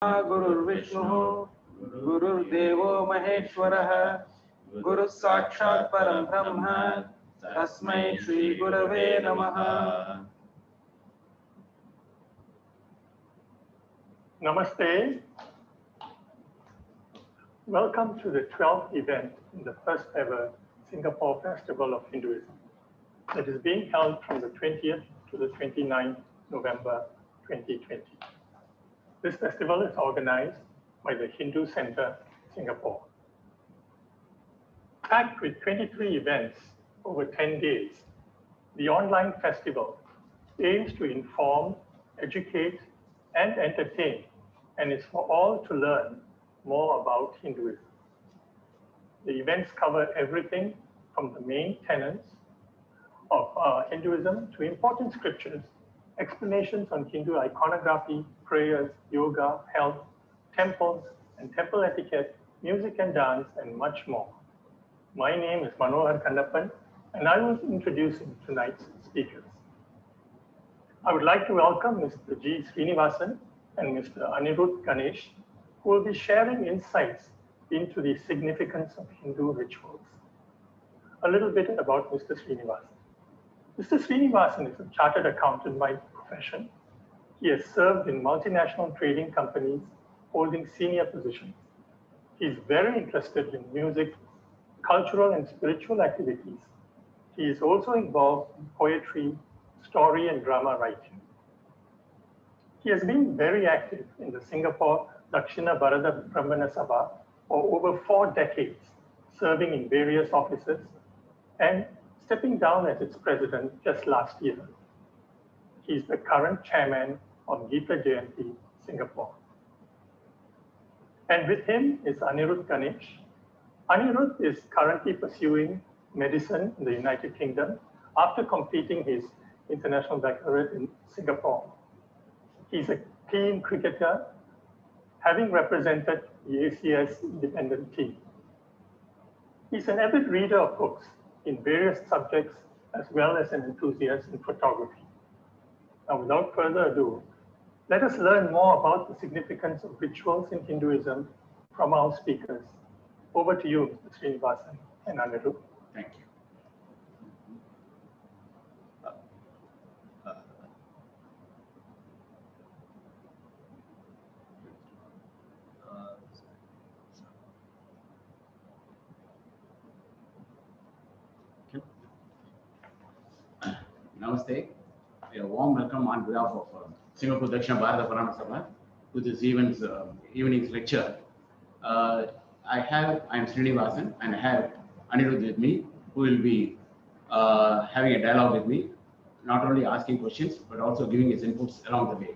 गुरुर्विष्णुः गुरुर्देवो महेश्वरः गुरुः साक्षात् परं ब्रह्म तस्मै श्री गुरवे नमः। Namaste. Welcome to the 12th event in the first ever Singapore Festival of Hinduism that is being held from the 20th to the 29th November 2020. This festival is organized by the Hindu Center, Singapore. Packed with 23 events over 10 days, the online festival aims to inform, educate, and entertain, and is for all to learn more about Hinduism. The events cover everything from the main tenets of Hinduism to important scriptures, explanations on Hindu iconography, prayers, yoga, health, temples and temple etiquette, music and dance, and much more. My name is Manohar Kannappan, and I will introduce tonight's speakers. I would like to welcome Mr. G. Srinivasan and Mr. Anirudh Ganesh, who will be sharing insights into the significance of Hindu rituals. A little bit about Mr. Srinivasan. Mr. Srinivasan is a chartered accountant by profession. He has served in multinational trading companies holding senior positions. He is very interested in music, cultural and spiritual activities. He is also involved in poetry, story and drama writing. He has been very active in the Singapore Dakshina Bharata Brahmana Sabha for over 4 decades, serving in various offices and stepping down as its president just last year. He is the current chairman of Gita Jayanti, Singapore. And with him is Anirudh Ganesh. Anirudh is currently pursuing medicine in the United Kingdom after completing his international baccalaureate in Singapore. He's a keen cricketer, having represented the ACS independent team. He's an avid reader of books in various subjects, as well as an enthusiast in photography. Now, without further ado, let us learn more about the significance of rituals in Hinduism from our speakers. Over to you, Mr. Srinivasan and Anirudh. Thank you. Namaste. A warm welcome on behalf of Singapore Dakshina Bharata Brahmana Sabha to this evening's lecture. I am Srinivasan and I have Anirudh with me, who will be having a dialogue with me, not only asking questions, but also giving his inputs along the way.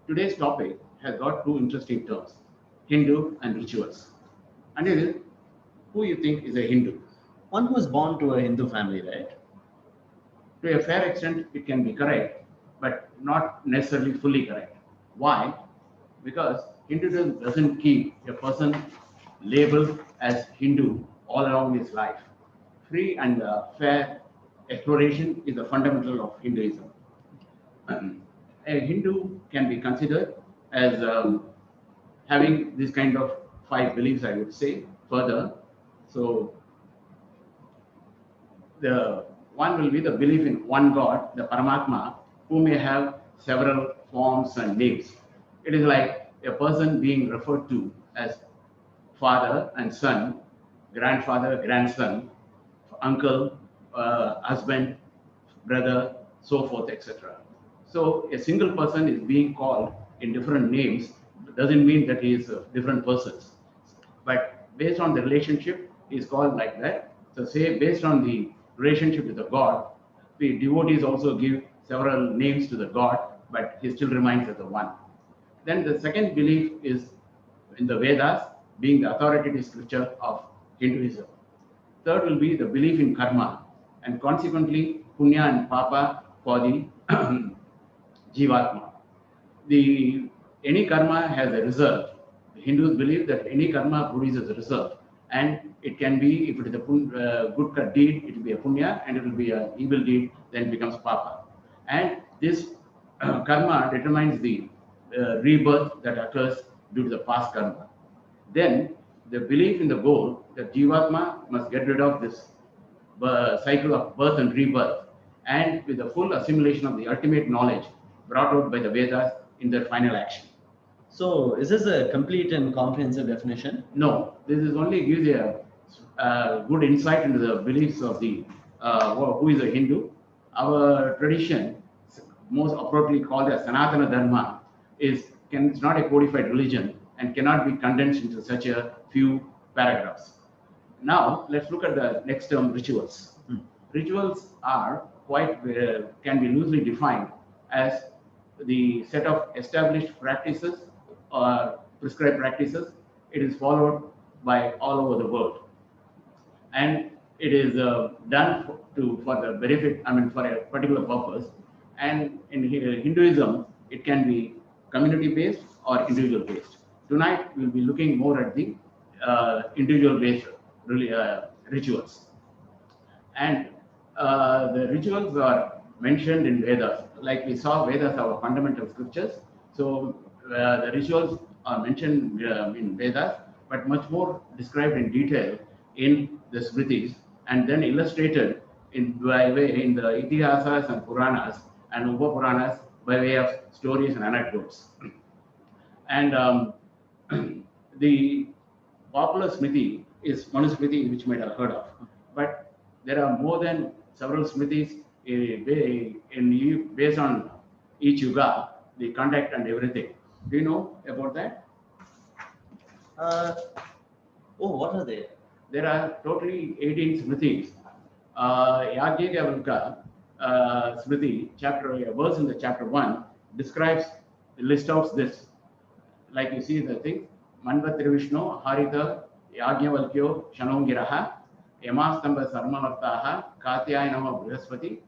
Today's topic has got 2 interesting terms, Hindu and rituals. Anirudh, who you think is a Hindu? One who is born to a Hindu family, right? To a fair extent, it can be correct, but not necessarily fully correct. Why? Because Hinduism doesn't keep a person labeled as Hindu all along his life. Free and fair exploration is the fundamental of Hinduism. A Hindu can be considered as having this kind of 5 beliefs, I would say, further. So, the one will be the belief in one God, the Paramatma, who may have several forms and names. It is like a person being referred to as father and son, grandfather, grandson, uncle, husband, brother, so forth, etc. So a single person is being called in different names, doesn't mean that he is different persons. But based on the relationship, he is called like that. So say based on the relationship with the God, the devotees also give several names to the God, but he still remains as the one. Then the second belief is in the Vedas, being the authoritative scripture of Hinduism. Third will be the belief in karma, and consequently punya and papa for the jivatma. Any karma has a result. The Hindus believe that any karma produces a result, and it can be, if it is a good deed, it will be a punya, and it will be an evil deed, then it becomes papa. And this karma determines the rebirth that occurs due to the past karma. Then the belief in the goal that Jivatma must get rid of this cycle of birth and rebirth, and with the full assimilation of the ultimate knowledge brought out by the Vedas in their final action. So, is this a complete and comprehensive definition? No, this is only gives you a good insight into the beliefs of the who is a Hindu. Our tradition, most appropriately called as Sanatana Dharma, it's not a codified religion and cannot be condensed into such a few paragraphs. Now, let's look at the next term, rituals. Rituals are can be loosely defined as the set of established practices or prescribed practices. It is followed by all over the world, and it is done for the benefit, for a particular purpose. And in Hinduism, it can be community-based or individual-based. Tonight, we'll be looking more at the individual-based rituals. And the rituals are mentioned in Vedas. Like we saw, Vedas are fundamental scriptures. So the rituals are mentioned in Vedas, but much more described in detail in the Smritis, and then illustrated by way in the Itihasas and Puranas and Upa Puranas by way of stories and anecdotes. And the popular Smriti is Manusmriti, which you might have heard of, but there are more than several Smritis based on each yuga, the conduct and everything. Do you know about that? What are they? There are totally 18 Smritis. Yajnavalkya Smriti, a verse in the chapter 1, lists out this. Like you see the thing, Manvatri Vishnu, Harita, Yajnavalkyo, Shanongiraha, Yamastamba Sarmavartaha, Katyayanama Brihaspati,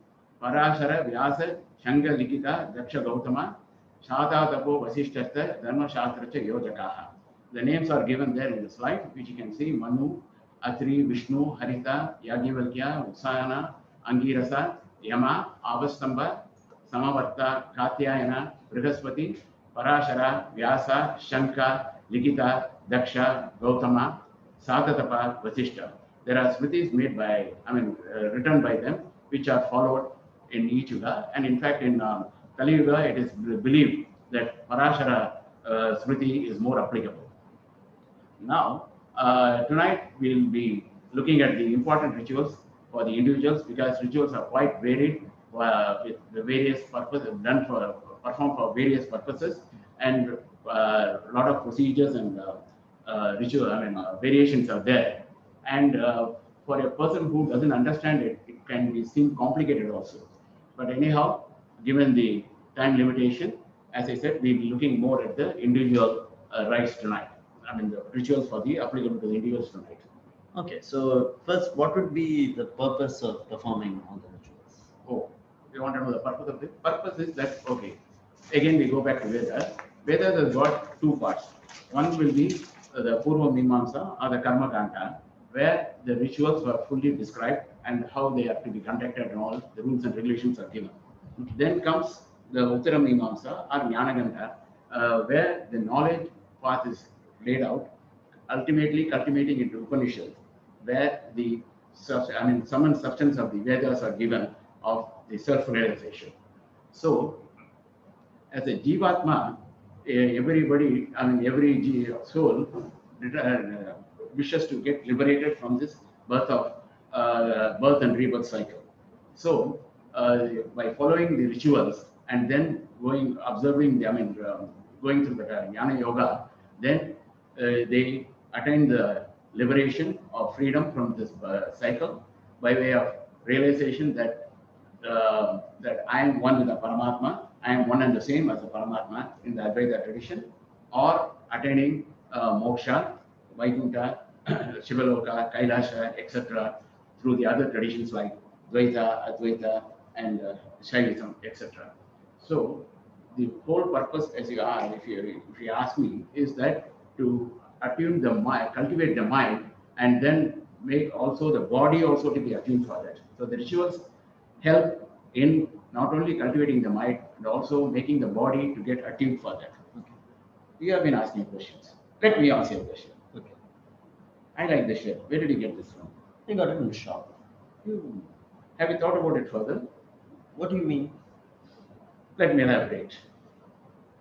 Parashara Vyasa, Shanga Likita, Daksha Gautama, Shata Tapo Vasishtasta, Dharma Shastracha Yojakaha. The names are given there in the slide, which you can see: Manu, Atri, Vishnu, Harita, Yajnavalkya, Utsayana, Angirasa, Yama, Avastamba, Samavarta, Katyayana, Brihaspati, Parashara, Vyasa, Shanka, Likita, Daksha, Gautama, Satatapa, Vasishta. There are smritis made by, written by them, which are followed in each yuga. And in fact, in Kali Yuga, it is believed that Parashara Smriti is more applicable. Now, tonight we'll be looking at the important rituals for the individuals, because rituals are quite varied with the various purposes performed for various purposes, and a lot of procedures and variations are there. And for a person who doesn't understand it, it can seem complicated also. But anyhow, given the time limitation, as I said, we'll be looking more at the individual rites tonight. The rituals for the applicable to the individuals tonight. Okay, so first, what would be the purpose of performing all the rituals? Oh, you want to know the purpose of this? Purpose is that, okay, again we go back to Vedas. Vedas has got two parts. One will be the Purva Mimamsa or the Karma Kanta, where the rituals were fully described and how they are to be conducted and all the rules and regulations are given. Then comes the Uttara Mimamsa or Jnana Kanta, where the knowledge path is laid out, ultimately culminating into Upanishads, where the sum and substance of the Vedas are given of the self-realization. So, as a Jivatma, everybody, every soul wishes to get liberated from this birth and rebirth cycle. So, by following the rituals and then going through the Jnana Yoga, then they attain the liberation or freedom from this cycle by way of realization that I am one with the Paramatma, I am one and the same as the Paramatma in the Advaita tradition, or attaining moksha, Vaikuntha, Shivaloka, Kailasha, etc., through the other traditions like Dvaita, Advaita, and Shaivism, etc. So the whole purpose, if you ask me, is that to attune the mind, cultivate the mind, and then make also the body also to be attuned for that. So the rituals help in not only cultivating the mind, but also making the body to get attuned for that. You have been asking questions. Let me ask you a question. Okay. I like the shirt. Where did you get this from? I got it in the shop. Have you thought about it further? What do you mean? Let me elaborate.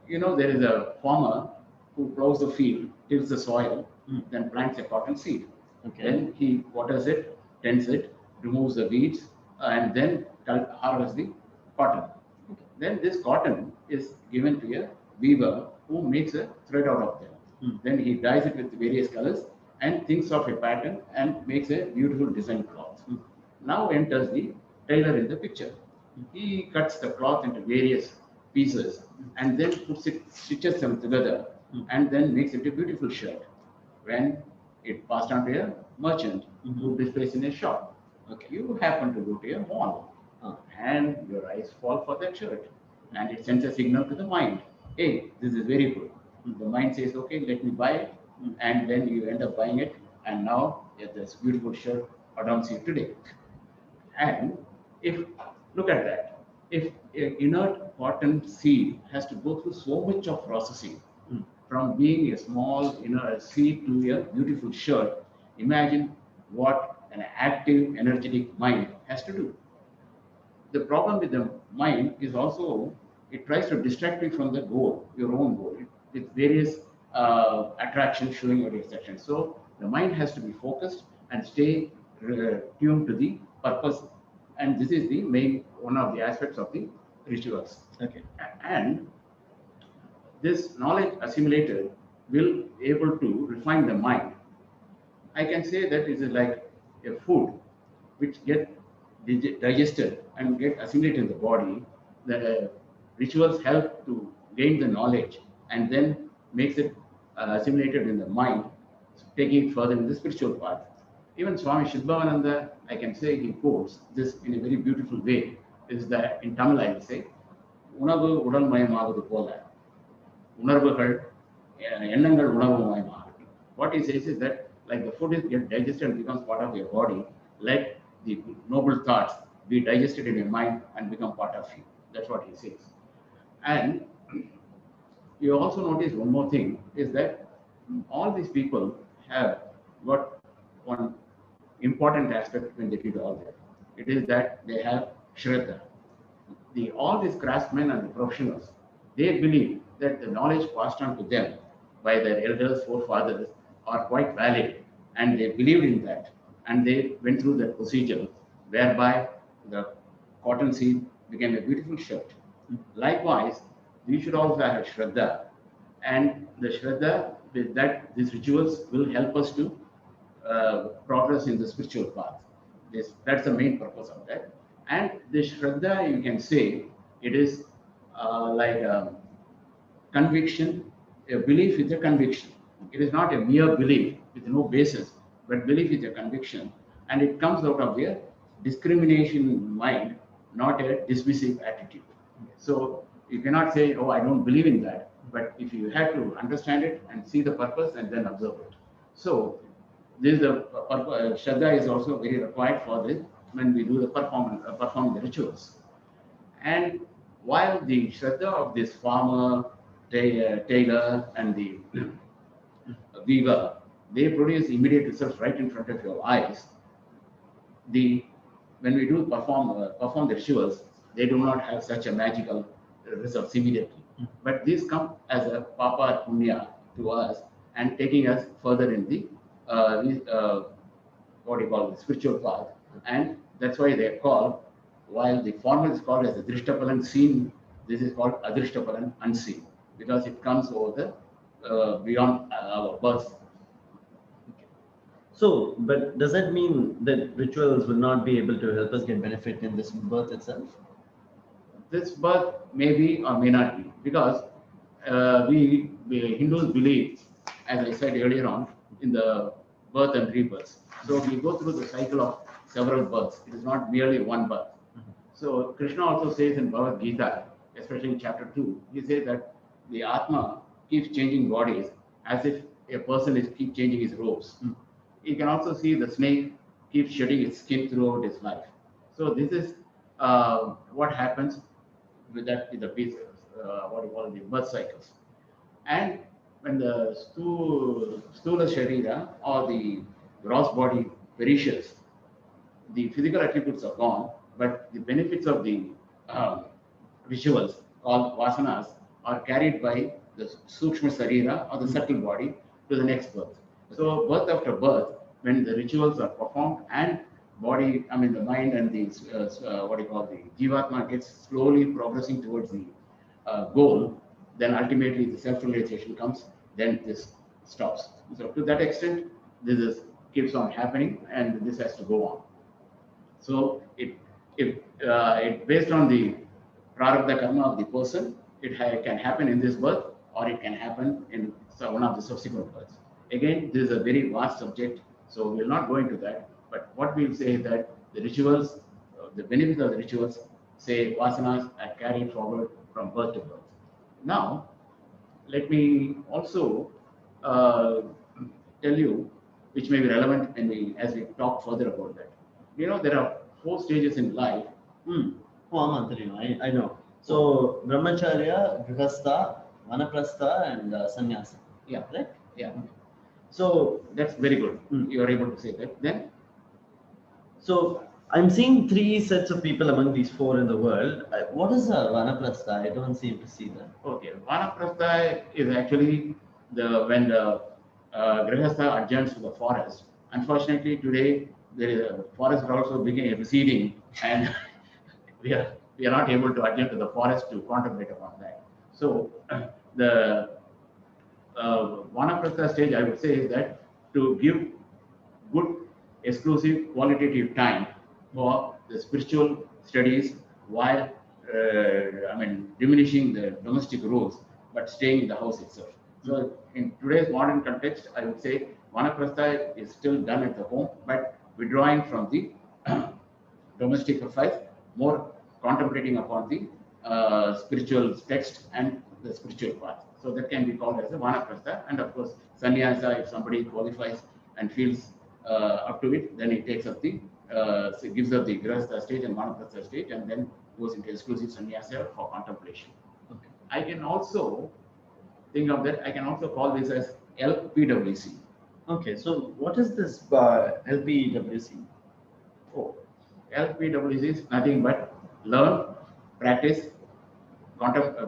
You know, there is a farmer who plows the field, tills the soil, then plants a cotton seed. Okay. Then he waters it, tends it, removes the weeds, and then harvests the cotton. Then this cotton is given to a weaver who makes a thread out of them. Then he dyes it with various colors and thinks of a pattern and makes a beautiful design cloth. Now enters the tailor in the picture. He cuts the cloth into various pieces and then stitches them together and then makes it a beautiful shirt. When it passed on to a merchant who displays in a shop. Okay. You happen to go to a mall and your eyes fall for that shirt and it sends a signal to the mind. Hey, this is very good. The mind says, okay, let me buy it. And then you end up buying it. And now this beautiful shirt adorns you today. And if, look at that, if an inert cotton seed has to go through so much of processing, from being a small inert seed to a beautiful shirt, imagine what an active, energetic mind has to do. The problem with the mind is also it tries to distract you from the goal, your own goal, with various attractions showing your distraction. So the mind has to be focused and stay tuned to the purpose. And this is the main one of the aspects of the rituals. Okay. And this knowledge assimilated will able to refine the mind. I can say that it is like a food which get digested and get assimilated in the body. The rituals help to gain the knowledge and then makes it assimilated in the mind, taking it further in the spiritual path. Even Swami Shidbhavananda, I can say he quotes this in a very beautiful way, is that in Tamil I will say, உணவு உடல் மயமாவது போல உணர்வுகள் எண்ணங்கள் உணவு மயமாகட்டும். What he says is that like the food is get digested and becomes part of your body, let the noble thoughts be digested in your mind and become part of you. That's what he says. And you also notice one more thing is that all these people have got one important aspect when they did all that. It is that they have Shraddha. All these craftsmen and the professionals, they believe that the knowledge passed on to them by their elders, forefathers are quite valid, and they believed in that, and they went through that procedure whereby the cotton seed became a beautiful shirt. Likewise, we should also have Shraddha, and the Shraddha with that these rituals will help us to progress in the spiritual path. That's the main purpose of that. And this Shraddha, you can say, it is like a conviction, a belief with a conviction. It is not a mere belief with no basis, but belief with a conviction. And it comes out of a discrimination mind, not a dismissive attitude. So you cannot say, oh, I don't believe in that. But if you have to understand it and see the purpose and then observe it. So this is the Shraddha is also very required for this when we do the performing the rituals. And while the Shraddha of this farmer, tailor, and the weaver, they produce immediate results right in front of your eyes. When we do perform the rituals, they do not have such a magical results immediately. But these come as a papa punya to us and taking us further in the what you call the spiritual path. And that's why they're called, while the formal is called as the Drishtapalan seen, this is called Adrishtapalan unseen, because it comes over the beyond our birth. So, but does that mean that rituals will not be able to help us get benefit in this birth itself? This birth may be or may not be, because we Hindus believe, as I said earlier on, in the birth and rebirth. So we go through the cycle of several births. It is not merely one birth. So Krishna also says in Bhagavad Gita, especially in chapter 2, he says that the Atma keeps changing bodies as if a person is keep changing his robes. You can also see the snake keeps shedding its skin throughout his life. So this is what happens with the pieces, what you call the birth cycles. And when the stula sharira or the gross body perishes, the physical attributes are gone, but the benefits of the um, rituals called vasanas are carried by the sukshma sarira or the subtle body to the next birth. So birth after birth, when the rituals are performed and body, I mean the mind and the what do you call the jivatma gets slowly progressing towards the goal, then ultimately the self-realization comes, then this stops. So to that extent, this is keeps on happening and this has to go on. So it based on the prarabdha karma of the person, can happen in this birth or it can happen in one of the subsequent births. Again, this is a very vast subject, so we will not go into that. But what we will say is that the rituals, the benefits of the rituals, say vasanas are carried forward from birth to birth. Now, let me also uh, tell you, which may be relevant when as we talk further about that. You know, there are 4 stages in life. Hmm. Oh, Aman, I know. So, Brahmacharya, Grihastha, Vanaprastha, and Sannyasa. Yeah. Right? Yeah, So, that's very good. Hmm. You are able to say that. Then, so I'm seeing 3 sets of people among these 4 in the world. What is a Vanaprastha? I don't seem to see that. okay, vanaprastha is actually when the grihastha adjourns to the forest. Unfortunately, today the forests are also beginning receding, and we are not able to adjourn to the forest to contemplate upon that. So, the vanaprastha stage, I would say, is that to give good, exclusive, qualitative time for the spiritual studies while, diminishing the domestic roles, but staying in the house itself. So, in today's modern context, I would say vanaprastha is still done at the home, but withdrawing from the domestic affairs, more contemplating upon the spiritual text and the spiritual path. So that can be called as a vanaprastha. And of course, sannyasa, if somebody qualifies and feels up to it, then he takes up the, so gives up the grihastha stage and vanaprastha stage, and then goes into exclusive sannyasa for contemplation. Okay. I can also think of that. I can also call this as LPWC. Okay, so what is this LPWC? Oh, LPWC is nothing but learn, practice,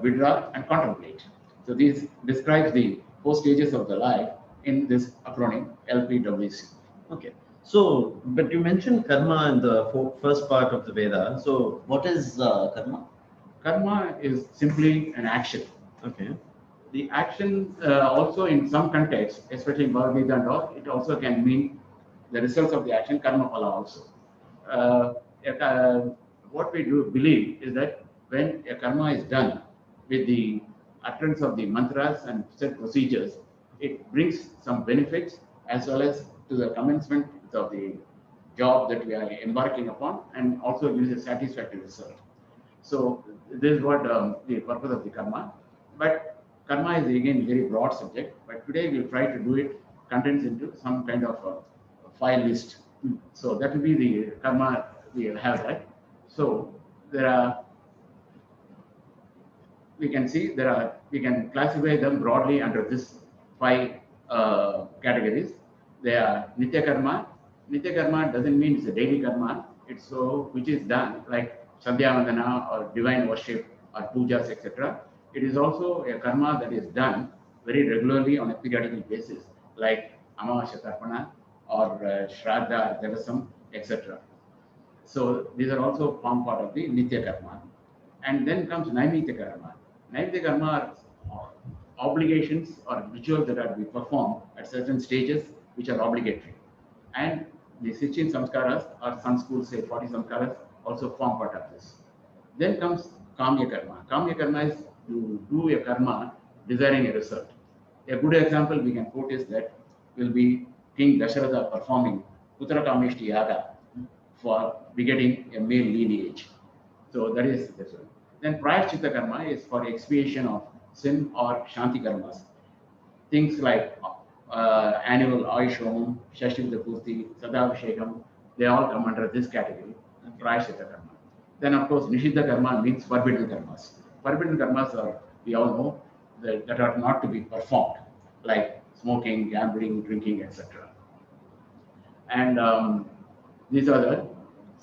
withdraw, and contemplate. So this describes the 4 stages of the life in this acronym LPWC. Okay. So, but you mentioned karma in the first part of the Veda. So, what is karma? Karma is simply an action. Okay. The action also in some contexts, especially in Bhagavad Gita and all, it also can mean the results of the action, karma phala also. Uh, what we do believe is that when a karma is done with the utterance of the mantras and set procedures, it brings some benefits as well as to the commencement of the job that we are embarking upon, and also gives a satisfactory result. So this is what the purpose of the karma. But karma is again very broad subject. But today we'll try to do it contents into some kind of a file list. So that will be the karma we will have that. So there are, we can classify them broadly under this 5 categories. They are nitya karma. Nitya karma doesn't mean it's a daily karma. It's so which is done like sandhya vandana or divine worship or pujas, etc. It is also a karma that is done very regularly on a periodical basis, like amavasya tarpana or shraddha, devasam, etc. So these are also form part of the nitya karma. And then comes naimitya karma. Naimitya karma are obligations or rituals that are to be performed at certain stages which are obligatory. And the 16 samskaras or some schools say 40 samskaras also form part of this. Then comes kamya karma. Kamya karma is to do a karma desiring a result. A good example we can quote is that will be King Dasharatha performing Putra Kameshti Yaga for begetting a male lineage. So that is this one. Then Prayaschitta karma is for expiation of sin or Shanti karmas. Things like annual Ayushom, Shashtivita Purti, Sadavishekam, they all come under this category, Prayaschitta karma. Then of course Nishiddha karma means forbidden karmas. Forbidden karmas are, we all know, that are not to be performed. like smoking, gambling, drinking, etc. And these are the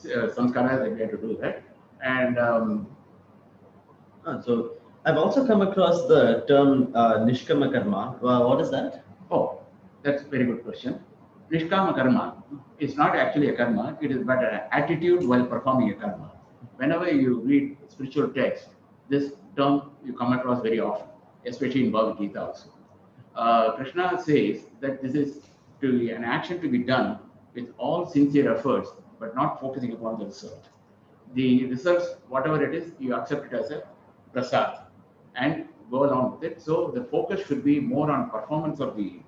samskaras that we have to do that. And So I've also come across the term Nishkama Karma. What is that? oh, that's a very good question. Nishkama karma is not actually a karma, it is but an attitude while performing a karma. Whenever you read spiritual text, this term you come across very often, especially in Bhagavad Gita also. Krishna says that this is to be an action to be done with all sincere efforts, but not focusing upon the result. The results, whatever it is, you accept it as a prasad and go along with it. So the focus should be more on performance of the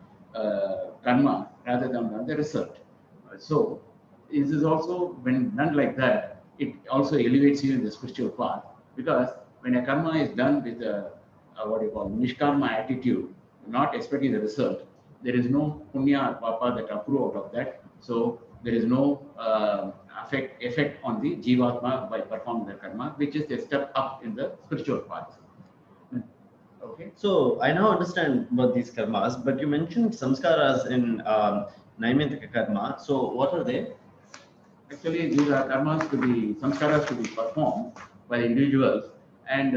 karma rather than on the result. So this is also, when done like that, it also elevates you in the spiritual path, because when a karma is done with what you call nishkarma attitude, not expecting the result, there is no punya or papa that accrue out of that. So there is no effect on the jivatma by performing the karma, which is a step up in the spiritual path. Okay. So I now understand about these karmas, but you mentioned samskaras in Naimittika karma. So what are they? Actually, these are karmas to be, samskaras to be performed by individuals, and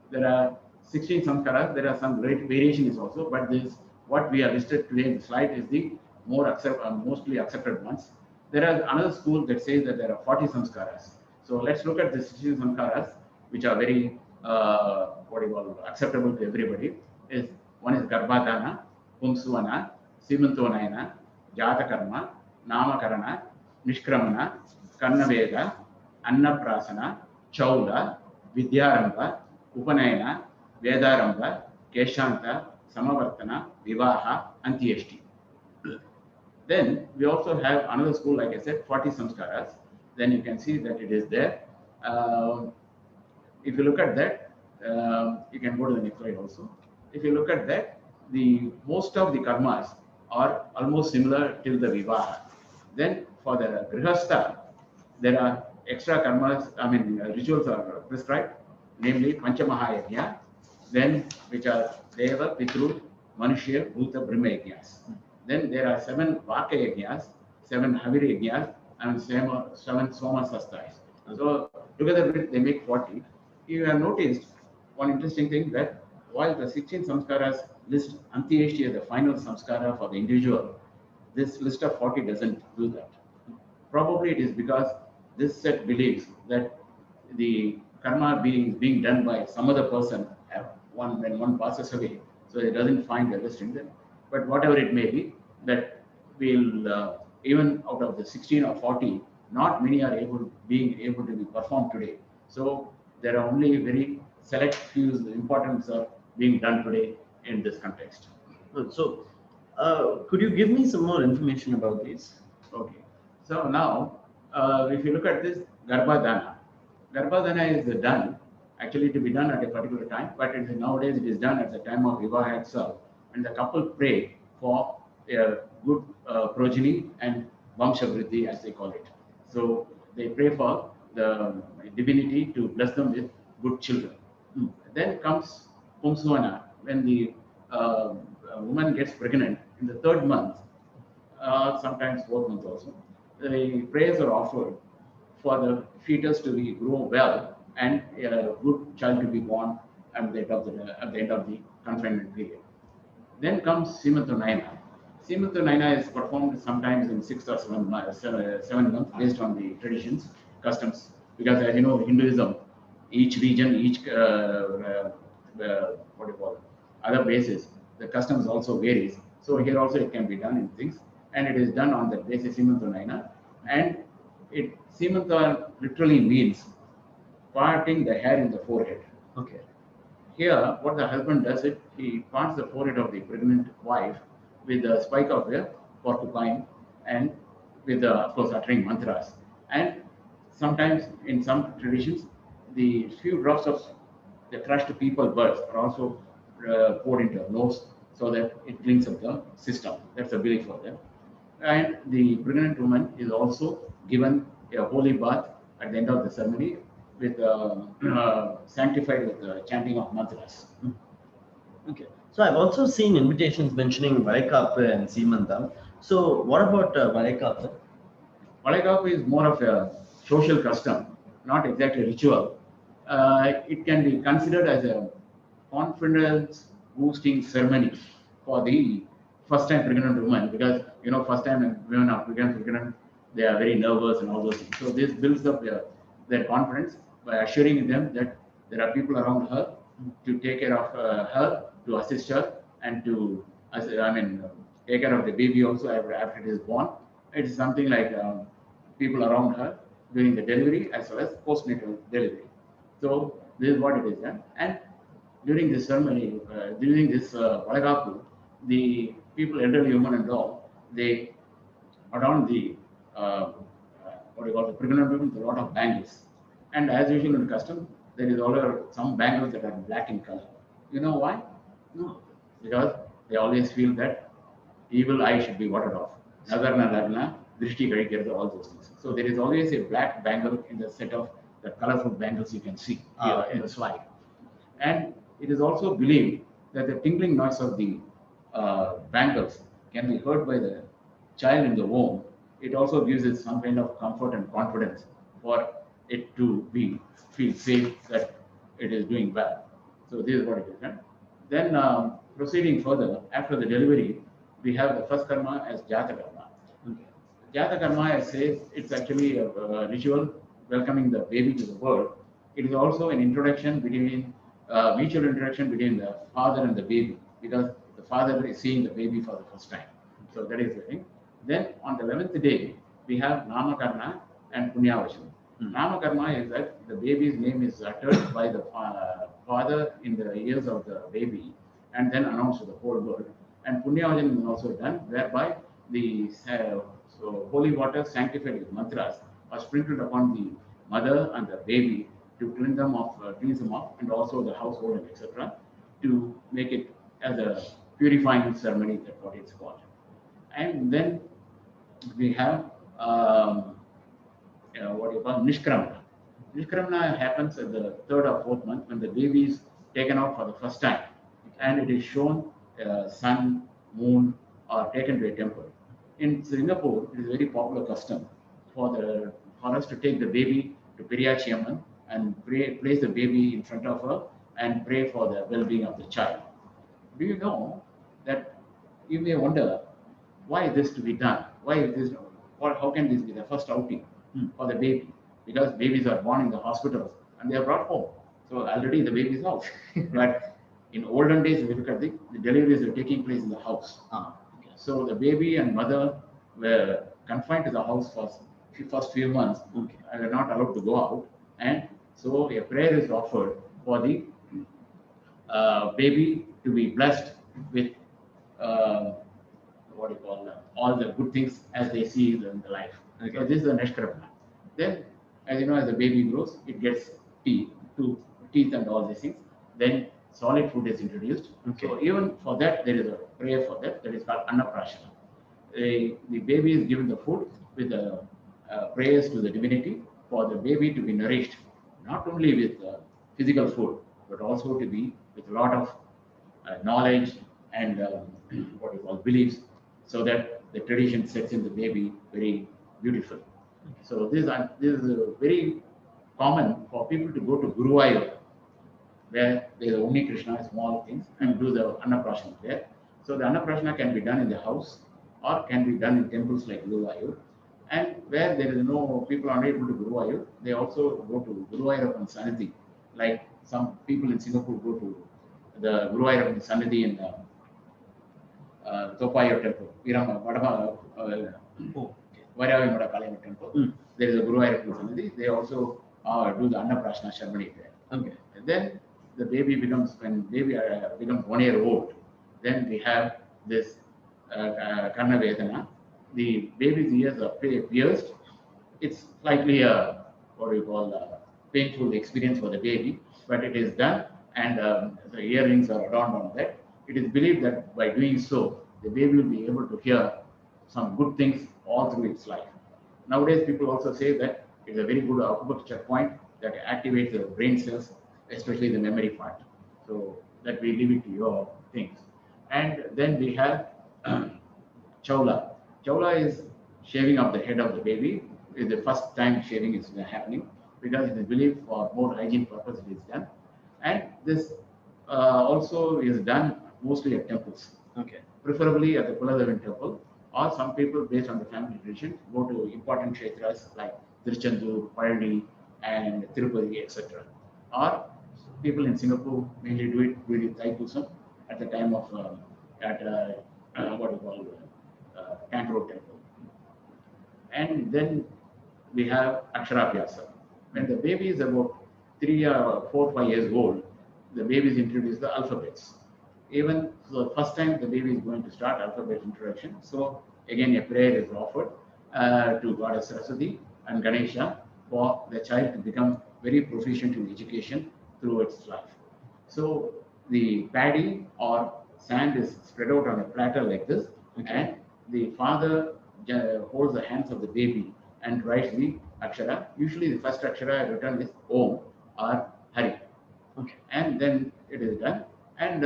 there are 16 samskaras. There are some great variations also, but this what we are listed today in the slide is the mostly accepted ones. There are another school that says that there are 40 samskaras. So let's look at the 16 samskaras, which are very acceptable to everybody. Is one is Garbhadana, Pumsuvana, Simantonayana, Jatakarma, Namakarana, Nishkramana, Karnaveda, Annaprasana, Chaula, Vidyaramba, Upanayana, Vedaramba, Keshanta, Samavartana, Vivaha, Antyeshti. Then we also have another school, like I said, 40 samskaras. Then you can see that it is there. If you look at that, you can go to the next slide also. If you look at that, the most of the karmas are almost similar till the Vivaha. Then for the Grihastha, there are extra karmas, rituals are prescribed, namely Panchamahayajna, then which are Deva, Pitru, Manushya, Bhuta, Brahma Yajnas. Then there are 7 Vaka Yajnas, 7 Haviri Yajnas, and 7 Soma Sastais. So together they make 40. You have noticed one interesting thing, that while the 16 samskaras list Antyeshti as the final samskara for the individual, this list of 40 doesn't do that. Probably it is because this set believes that the karma being done by some other person when one passes away, so it doesn't find the list in them. But whatever it may be, that will even out of the 16 or 40, not many are being able to be performed today. So there are only very select few importance of being done today in this context. So could you give me some more information about these? Okay. So now, if you look at this Garbhadana, Garbhadana is done actually to be done at a particular time, but nowadays it is done at the time of Vivaha itself, and the couple pray for a good progeny and Vamsha Vriddhi, as they call it. So they pray for the divinity to bless them with good children. Then comes Pumsuvana, when the woman gets pregnant in the 3rd month, sometimes 4th month also. The prayers are offered for the fetus to grow well and a good child to be born at the end of the confinement period. Then comes Simantonayana. Simantonayana is performed sometimes in 6th or 7th month based on the traditions, customs. Because as you know, Hinduism, each region, each other basis, the customs also varies. So here also it can be done in things, and it is done on the basis Simantonayana. And Simanta literally means parting the hair in the forehead. Okay. Here, what the husband does is he parts the forehead of the pregnant wife with the spike of a porcupine, and with of course uttering mantras. And sometimes in some traditions, the few drops of the crushed people birds are also poured into her nose, so that it cleans up the system. That's a belief for them. And the pregnant woman is also given a holy bath at the end of the ceremony, with sanctified with the chanting of mantras. Okay. So I've also seen invitations mentioning Valakapu and Seemantam. So what about Valakapu? Valakapu is more of a social custom, not exactly ritual. It can be considered as a confidence boosting ceremony for the first time pregnant woman, because first time women are pregnant, they are very nervous and all those things. So this builds up their confidence by assuring them that there are people around her to take care of her, to assist her, and to take care of the baby also after it is born. It's something like people around her during the delivery as well as postnatal delivery. So this is what it is. And during this ceremony, during this Valakapu, the people, elderly women and all, they adorn the what you call the pregnant women with a lot of bangles. And as usual in custom, there is always some bangles that are black in color. You know why? No, because they always feel that evil eye should be warded off. Nagarna Lagna, Drishti Gadikirta, all those things. So there is always a black bangle in the set of the colorful bangles you can see here in the slide. And it is also believed that the tinkling noise of the bangles can be heard by the child in the womb. It also gives it some kind of comfort and confidence for it to be feel safe that it is doing well. So this is what it is. Right? Then proceeding further, after the delivery, we have the first karma as Jata karma. Jata karma, I say, it's actually a ritual welcoming the baby to the world. It is also an introduction between mutual introduction between the father and the baby, because the father is seeing the baby for the first time. So that is the thing. Then on the 11th day, we have Namakarna and Punyavachanam. Namakarna is that the baby's name is uttered by the father in the ears of the baby and then announced to the whole world. And Punyavachanam is also done, whereby the so holy water sanctified with mantras are sprinkled upon the mother and the baby to cleanse them off, and also the household and etc. to make it as a purifying ceremony. That's what it's called. And then we have what you call Nishkramana. Nishkramana happens at the 3rd or 4th month when the baby is taken out for the first time, and it is shown sun, moon, or taken to a temple. In Singapore, it is a very popular custom for us to take the baby to Periyachiamman and place the baby in front of her and pray for the well-being of the child. Do you know that you may wonder why this to be done? Why is this? Or how can this be the first outing for the baby? Because babies are born in the hospitals and they are brought home. So already the baby is out. But in olden days, if you look at the deliveries were taking place in the house. So the baby and mother were confined to the house for the first few months and were not allowed to go out. And so a prayer is offered for the baby to be blessed with what you call all the good things as they see in the life. So this is the Nishkramana. Then, as you know, as the baby grows, it gets teeth and all these things. Then solid food is introduced. So even for that, there is a prayer for that. That is called Annaprashana. The baby is given the food with the prayers to the divinity for the baby to be nourished, not only with physical food, but also to be with a lot of knowledge and what you call beliefs, so that the tradition sets in the baby very beautiful. So this is very common for people to go to Guruvayur, where there is only Krishna, small things, and do the Annaprashana there. So the Annaprashana can be done in the house or can be done in temples like Guruvayur. And where there is no people are unable to Guruvayur, they also go to Guruvayurappan Sannidhi. Like some people in Singapore go to the Guruvayurappan Sannidhi in Topayo temple, Vairava Kalima temple. There is a Guruvayurappan Sannidhi. They also do the Annaprashana ceremony there. And then the baby becomes, when baby becomes 1 year old, then we have this Karna Vedana. The baby's ears are pierced. It's slightly a what do you call painful experience for the baby, but it is done, and the earrings are adorned on that. It is believed that by doing so, the baby will be able to hear some good things all through its life. Nowadays, people also say that it's a very good acupuncture point that activates the brain cells, especially the memory part. So that we leave it to your things. And then we have Chaula. Chaula is shaving of the head of the baby. Is the first time shaving is happening because it is believed for more hygiene purpose it is done. And this also is done mostly at temples, Okay. preferably at the Kuladevan temple, or some people based on the family tradition go to important kshetras like Tiruchendur, Palani, and Tirupati, etc. Or people in Singapore mainly do it during Thaipusam at the time of what you call Tank Road temple. And then we have Aksharabhyasa. When the baby is about 3 or 4, 5 years old, the baby is introduced the alphabets. Even so, the first time the baby is going to start alphabet introduction, so again a prayer is offered to Goddess Saraswati and Ganesha for the child to become very proficient in education through its life. So the paddy or sand is spread out on a platter like this, and the father holds the hands of the baby and writes the akshara. Usually the first akshara written is Om or Hari. Okay. And then it is done. And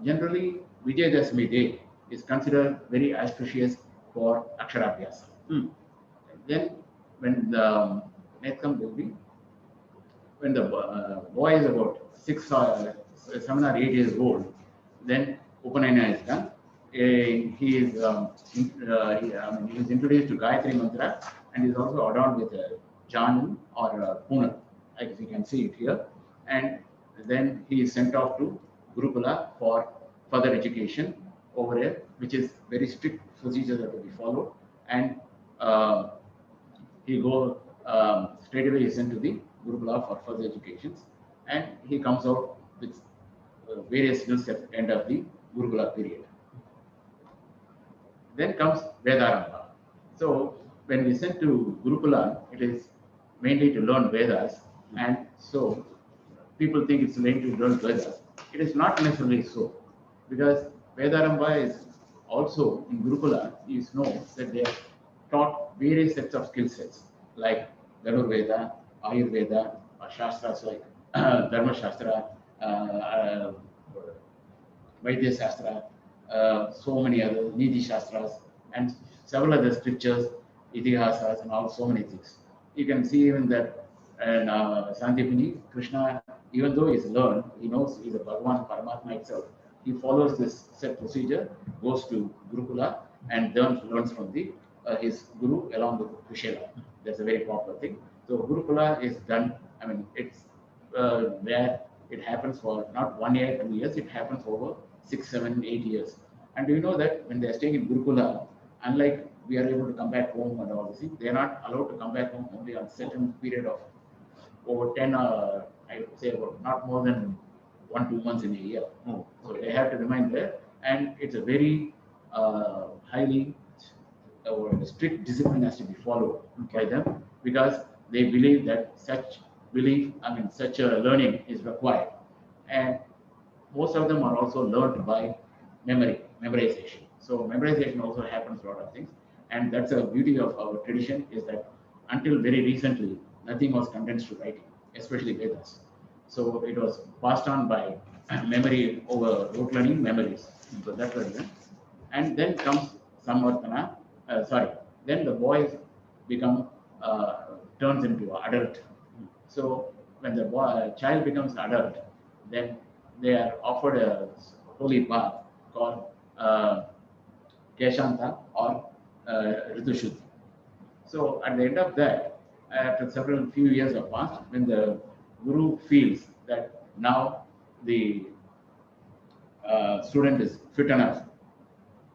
generally, Vijayadashmi Day is considered very auspicious for Aksharabhyasa. Then, when the next comes will be when the boy is about 6 or 7 or 8 years old, then Upanayana is done. He is he is introduced to Gayatri Mantra and is also adorned with a Janu or Punal, as you can see it here. And then he is sent off to Gurukula for further education over here, which is very strict procedures that will be followed. And he go straight away is sent to the Gurukula for further educations, and he comes out with various skills at the end of the Gurukula period. Then comes Vedaramba. So when we send to Gurukula, it is mainly to learn Vedas, and so people think it's mainly to learn Vedas. It is not necessarily so, because Vedaramba is also in Gurukula. You know that they are taught various sets of skill sets like Dhanur Veda, Ayurveda, or Shastras like Dharma Shastra, Vaidya Shastra, so many other Niti Shastras, and several other scriptures, Itihasas, and all so many things. You can see even that in Sandipini, Krishna, even though he's learned, he knows he's a Bhagavan Paramatma itself. He follows this set procedure, goes to Gurukula, and then learns from the his guru along with Kushela. That's a very popular thing. So Gurukula is done. I mean, it's where it happens for not 1 year, 2 years. It happens over 6, 7, 8 years. And do you know that when they are staying in Gurukula, unlike we are able to come back home and all this thing, they are not allowed to come back home only on a certain period of over 10, I would say about not more than 1, 2 months in a year. Oh, So they have to remain there, and it's a very highly strict discipline has to be followed by them, because they believe that such learning is required, and most of them are also learned by memorization. So memorization also happens a lot of things, and that's the beauty of our tradition is that until very recently nothing was condensed to writing, especially Vedas. So it was passed on by memory over rote learning memories. So that's what it is. And then comes Samvartana. Then the boys become turns into adult. So when the child becomes adult, then they are offered a holy bath called Keshanta or Ritushuddhi. So at the end of that, after several few years have passed, when the guru feels that now the student is fit enough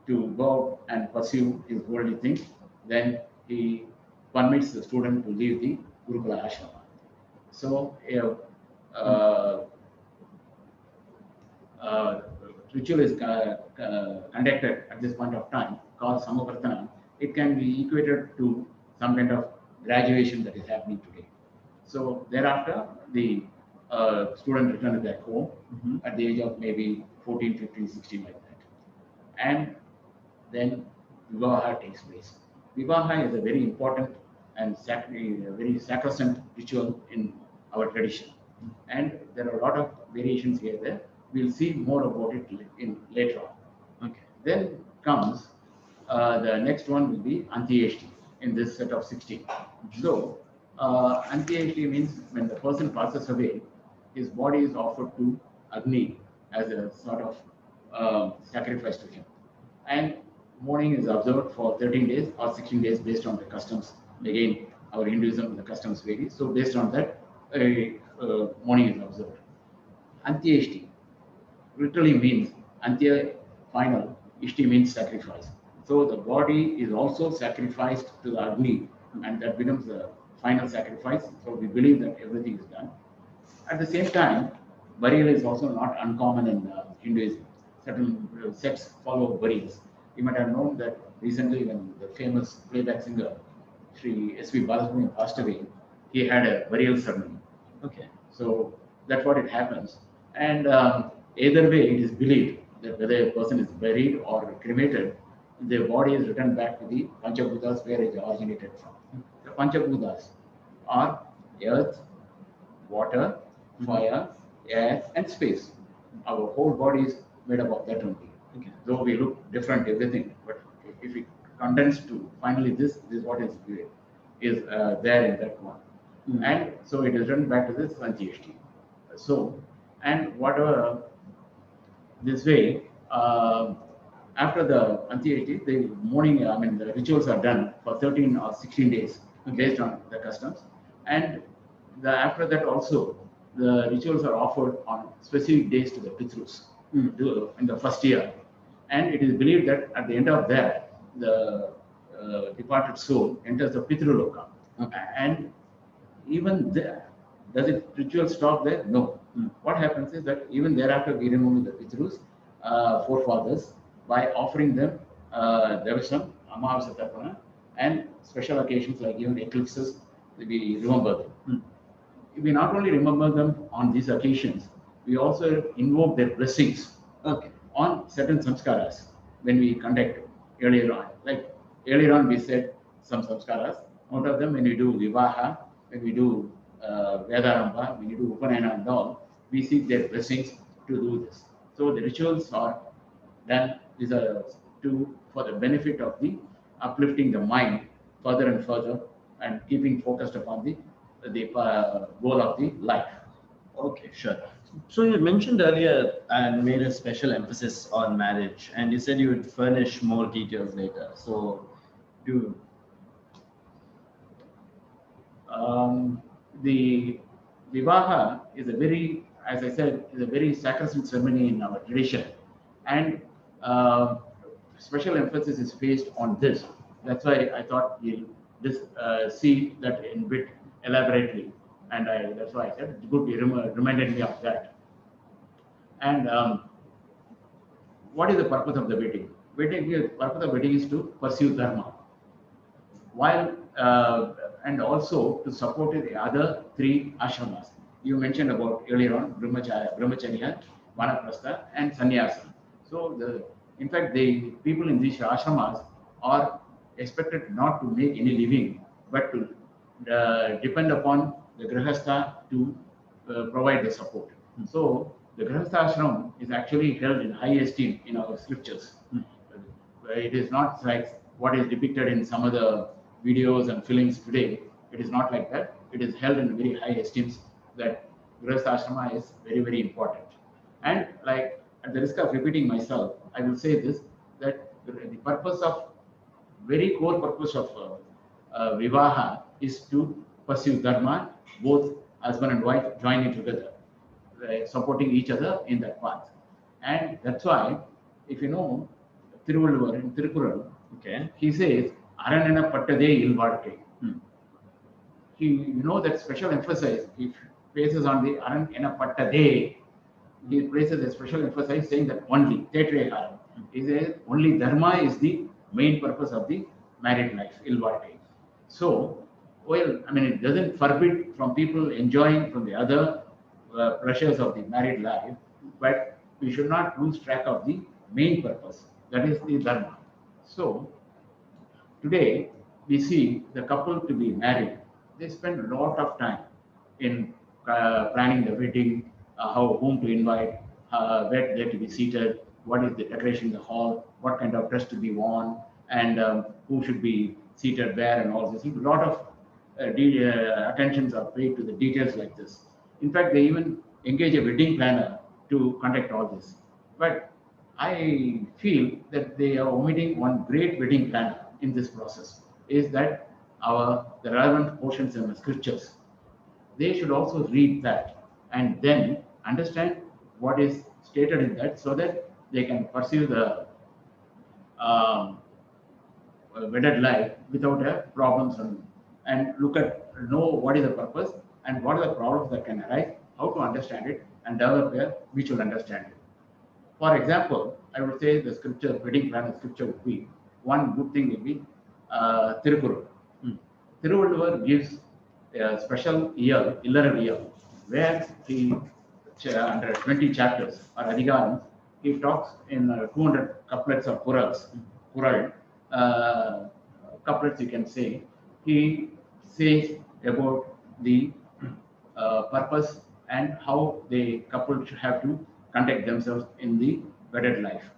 to go out and pursue his worldly things, then he permits the student to leave the Gurukula Ashrama. So ritual is conducted at this point of time called Samavartana. It can be equated to some kind of graduation that is happening today. So thereafter, the student returns back home at the age of maybe 14, 15, 16 like that. And then Vivaha takes place. Vivaha is a very important and very sacrosanct ritual in our tradition. And there are a lot of variations here there. We'll see more about it later on. Okay. Then comes the next one will be Antyeshti in this set of 16. So Antyeshti means when the person passes away, his body is offered to Agni as a sort of sacrifice to him. And mourning is observed for 13 days or 16 days based on the customs. Again, our Hinduism, the customs vary. So based on that, mourning is observed. Antyeshti literally means Antya, final, Ishti means sacrifice. So the body is also sacrificed to the Agni, and that becomes the final sacrifice. So we believe that everything is done. At the same time, burial is also not uncommon in Hinduism. Certain sects follow burials. You might have known that recently when the famous playback singer Sri S.V. Balasubramanian passed away, he had a burial ceremony. Okay. So that's what it happens. And either way, it is believed that whether a person is buried or cremated, their body is returned back to the Panchabhutas where it originated from. The Panchabhutas are earth, water, fire, air, and space. Our whole body is made up of that only. Okay. Though we look different, everything, but if we condense to finally this is what is there in that one. And so it is returned back to this Antyeshti. So, and whatever this way, after the Antyeshti, the mourning, the rituals are done for 13 or 16 days based on the customs. And after that also, the rituals are offered on specific days to the Pitrus in the first year. And it is believed that at the end of that, the departed soul enters the Pitruloka. And even there, does it ritual stop there? No. What happens is that even thereafter we remember the Pitrus, forefathers, by offering them Devasam, Amavasa Tarpana, and special occasions like even eclipses, we remember them. We not only remember them on these occasions, we also invoke their blessings on certain samskaras when we conduct earlier on. Like earlier on, we said some samskaras. Out of them, when we do Vivaha, when we do Vedaramba, when we do Upanayana and all, we seek their blessings to do this. So the rituals are done. These are for the benefit of the uplifting the mind further and further and keeping focused upon the goal of the life. Okay, sure. So you mentioned earlier and made a special emphasis on marriage, and you said you would furnish more details later. So, the Vivaha is a very, as I said, is a very sacrosanct ceremony in our tradition, and special emphasis is placed on this. That's why I thought we'll see that in bit elaborately, and that's why I said it's good you reminded me of that. And what is the purpose of the wedding? The purpose of wedding is to pursue dharma, while and also to support the other three ashramas. You mentioned about earlier on brahmacharya, vanaprastha, and sannyasa. So in fact, the people in these ashramas are expected not to make any living, but to depend upon the grihastha to provide the support. So the grihastha ashram is actually held in high esteem in our scriptures. It is not like what is depicted in some of the videos and films today. It is not like that. It is held in very high esteem that grihastha ashrama is very, very important. And like at the risk of repeating myself, I will say this, that the purpose of, very core purpose of Vivaha is to pursue dharma, both husband and wife joining together, supporting each other in that path. And that's why, if you know, Thiruvalluvar in Tirukkural, he says, Aranena Pattade Ilvarke. You know that special emphasis, he places on the Aranena Pattade, he places a special emphasis saying that only, Tetrehara. He says only dharma is the main purpose of the married life, Ilvarke. So, well, it doesn't forbid from people enjoying from the other pleasures of the married life, but we should not lose track of the main purpose, that is the dharma. So, today we see the couple to be married, they spend a lot of time in planning the wedding, whom to invite, where they're to be seated, what is the decoration in the hall, what kind of dress to be worn, and who should be seated where, and all this. A lot of attentions are paid to the details like this. In fact, they even engage a wedding planner to conduct all this. But I feel that they are omitting one great wedding planner in this process, is that the relevant portions in the scriptures. They should also read that and then understand what is stated in that, so that they can pursue the um, wedded life without problems, and know what is the purpose and what are the problems that can arise, how to understand it, and develop a mutual understanding. For example, I would say the scripture, wedding planner scripture would be, one good thing would be Tirukkural. Thiruvalluvar gives a special year, Illara year, where he, under 20 chapters or adhikarams, he talks in 200 couplets or kural, couplets you can say. He says about the purpose and how the couple should have to conduct themselves in the wedded life.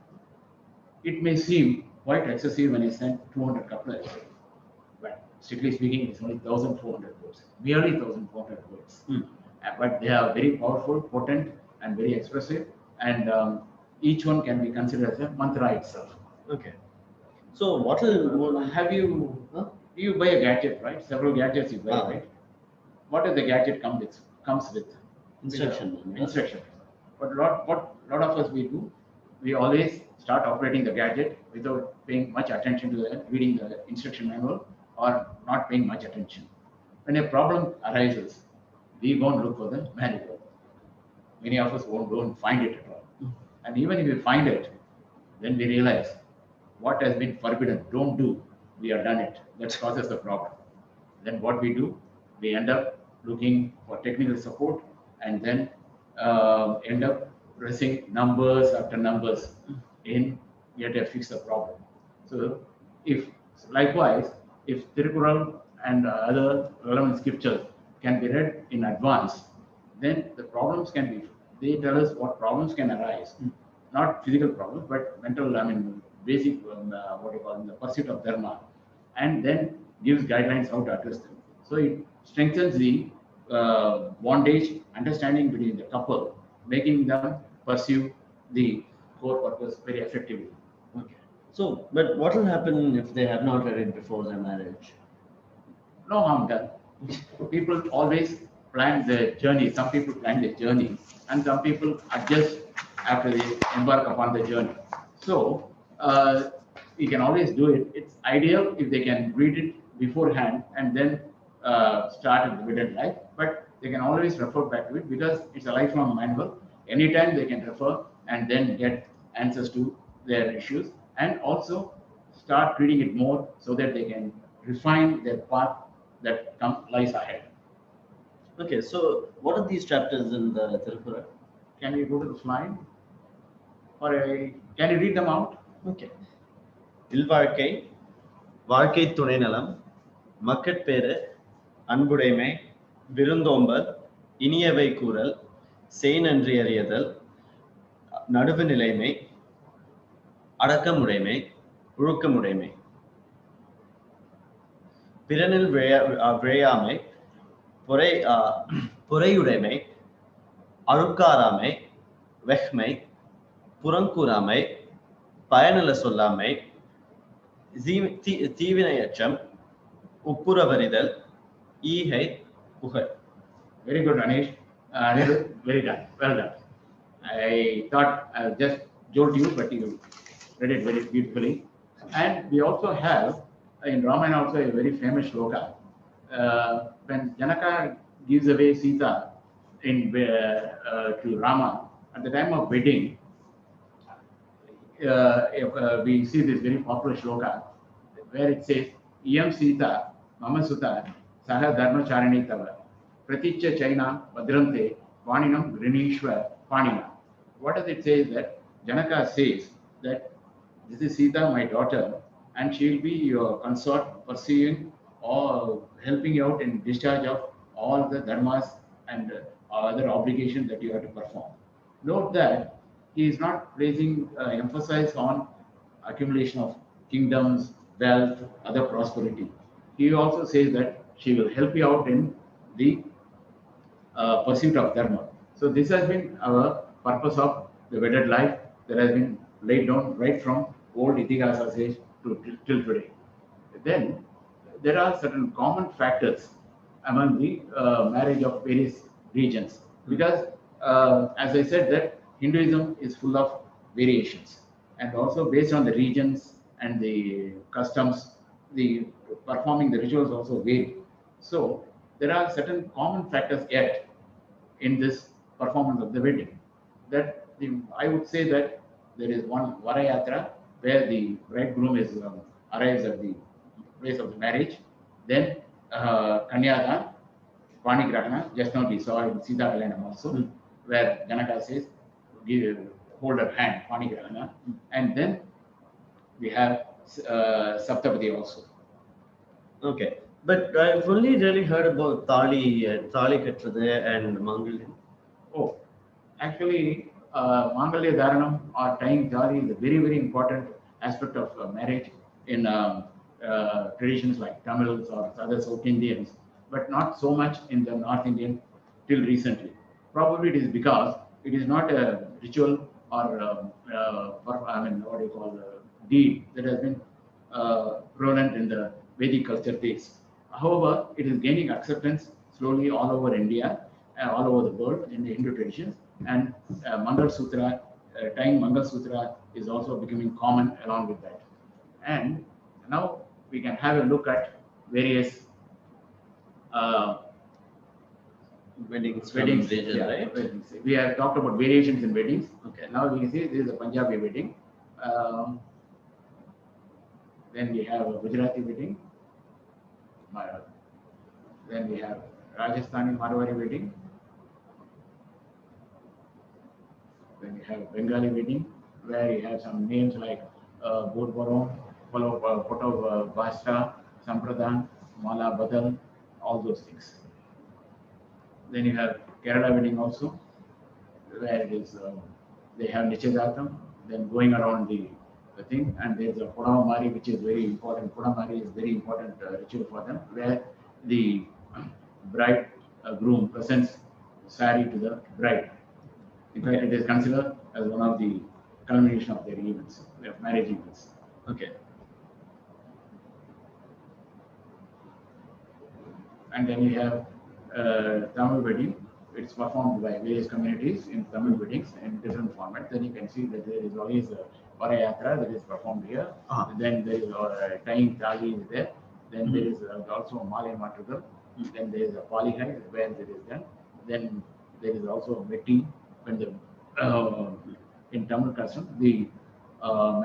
It may seem quite excessive when I send 200 couplets, but strictly speaking, it's only 1,400 words, merely 1,400 words. But they are very powerful, potent, and very expressive, and each one can be considered as a mantra itself. Okay. So what will Have you, you buy a gadget, right? Several gadgets you buy, right? What does the gadget comes with? instruction? Instruction. But what lot of us we do, we always start operating the gadget without paying much attention to reading the instruction manual, or not paying much attention. When a problem arises, we go and look for the manual. Many of us won't go and find it at all. And even if we find it, then we realize what has been forbidden, don't do, we have done it. That causes the problem. Then what we do, we end up looking for technical support, and then end up pressing numbers after numbers in yet to fix the problem. So likewise, if Tirukkural and other relevant scriptures can be read in advance, then the problems can be, they tell us what problems can arise, not physical problems, but mental, basic, what you call them, the pursuit of dharma, and then gives guidelines how to address them. So it strengthens the bondage, understanding between the couple, making them pursue the core purpose very effectively. Okay. So, but what will happen if they have not read it before their marriage? No harm done. People always plan their journey. Some people plan their journey, and some people adjust after they embark upon the journey. So you can always do it. It's ideal if they can read it beforehand and then start the wedded life. But they can always refer back to it, because it's a lifelong manual. Anytime they can refer and then get answers to their issues, and also start reading it more so that they can refine their path that lies ahead. Okay, so what are these chapters in the Tirukkural? Can you go to the slide? Or can you read them out? Okay. இல்வாழ்க்கை, வாழ்க்கை துணை நலம், மக்கட்பேறு, அன்புடைமை, விருந்தோம்பல், இனியவை கூறல், செய் நன்றி அறியதல், நடுவு நிலைமை, அடக்கமுடைமை, ஒழுக்கமுடைமை, பிறனில் விழையாமை, பொறையுடைமை, அழுக்காராமை, வெஹ்மை, புறங்கூறாமை, பயனில சொல்லாமை, தீவினையச்சம், உப்புரவறிதல், ஈகை, புகழ். Very good, Anish. Very done. Well done. I thought I would just jolt you, but you read it very beautifully. And we also have in Ramayana also a very famous shloka. When Janaka gives away Sita to Rama at the time of wedding, we see this very popular shloka where it says, "Iyam Sita, Mama Sutta, Saha Dharma Charini Tava, Praticha Chaina Badrante, Paninam Grinishwa Panina." What does it say? That Janaka says that this is Sita, my daughter, and she will be your consort, pursuing or helping you out in discharge of all the dharmas and other obligations that you have to perform. Note that he is not placing emphasis on accumulation of kingdoms, wealth, other prosperity. He also says that she will help you out in the pursuit of dharma. So this has been our purpose of the wedded life that has been laid down right from old Itihasa age to till today. Then there are certain common factors among the marriage of various regions because as I said that Hinduism is full of variations and also based on the regions and the customs, the performing the rituals also vary. So there are certain common factors yet in this performance of the wedding. That I would say that there is one Varayatra where the bridegroom is arrives at the place of the marriage. Then Kanyadan, Panigrahana, just now we saw in Sita Kalanam also, where Janaka says, give, hold her hand, Panigrahana. And then we have Saptapadi also. Okay. But I've only really heard about Tali Katradaya and Mangalyam. Oh, actually, Mangalya Dharanam or tying Jari is a very, very important aspect of marriage in traditions like Tamils or other South Indians, but not so much in the North Indian till recently. Probably it is because it is not a ritual or what do you call deed that has been prevalent in the Vedic culture days. However, it is gaining acceptance slowly all over India, all over the world in the Hindu traditions, and Mangal Sutra, tying Mangal Sutra is also becoming common along with that. And now we can have a look at various Weddings weddings. region, Yeah, right? weddings. We have talked about variations in weddings. Okay. Now we can see this is a Punjabi wedding. Then we have a Gujarati wedding. Then we have Rajasthani Marwari wedding. Then we have Bengali wedding, where you have some names like Bodborom, Potov Basta, Sampradhan, Mala Badal, all those things. Then you have Kerala wedding also, where it is they have Nichaydatam, then going around the thing, and there's a Podamari, which is very important. Podamari is very important ritual for them, where the bride groom presents sari to the bride. In fact, it is considered as one of the culmination of their events, their marriage events. Okay. And then we have Tamil wedding. It's performed by various communities in Tamil weddings in different formats. Then you can see that there is always a Varayatra that is performed here. Then there is tying Tali is there. Then there is also Malay Matrugal. Then there is a Palihai where there is done. Then there is also a Metti when the in Tamil custom the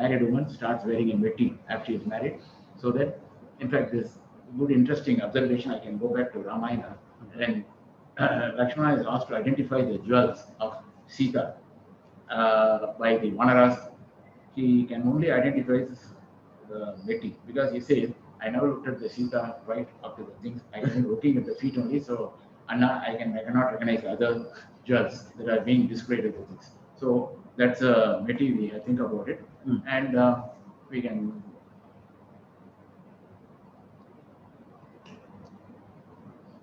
married woman starts wearing a Metti after she is married. So that in fact this good interesting observation, I can go back to Ramayana. When Lakshmana is asked to identify the jewels of Sita by the Vanaras, he can only identify the Metti because he says, I never looked at the Sita right up to the things. I am looking at the feet only, so Anna, I cannot recognize other jewels that are being displayed at the things. So that's a Metti we think about it, and we can.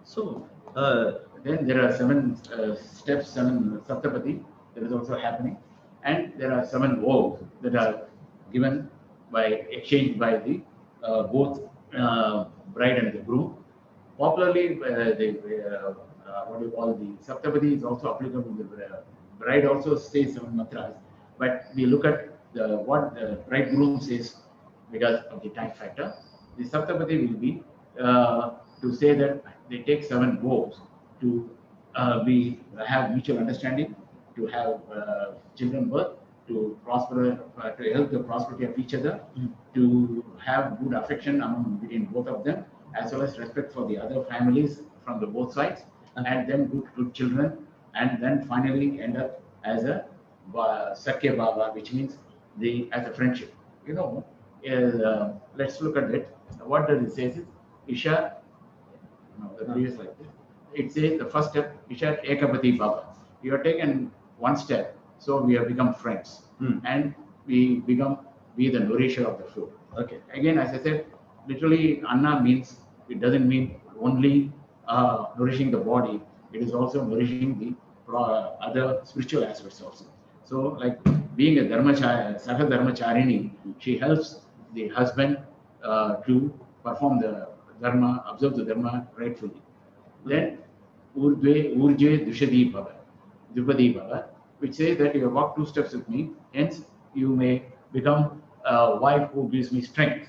So then there are 7 steps, 7 Saptapati that is also happening, and there are 7 vows that are given by exchanged by the both bride and the groom. Popularly, what do you call the Saptapati is also applicable to the bride also says 7 mantras, but we look at what the bridegroom says because of the time factor. The Saptapati will be to say that they take 7 vows to have mutual understanding, to have children birth, to prosper, to help the prosperity of each other, to have good affection between both of them, as well as respect for the other families from the both sides, and then good children, and then finally end up as a Sakya Baba, which means as a friendship. You know, let's look at it. What does it say? Is Isha. No, the previous like this. It says the first step, Isha Ekapati Baba. You have taken one step, So we have become friends, and we become be the nourisher of the food. Okay. Again, as I said, literally Anna means, it doesn't mean only nourishing the body, it is also nourishing the other spiritual aspects also. So like being a Saha Dharmacharini, she helps the husband to perform the dharma, observe the dharma rightfully. Then Urje Dushadi Bhava, Drupadi Bhava, which says that you have walked 2 steps with me, hence you may become a wife who gives me strength.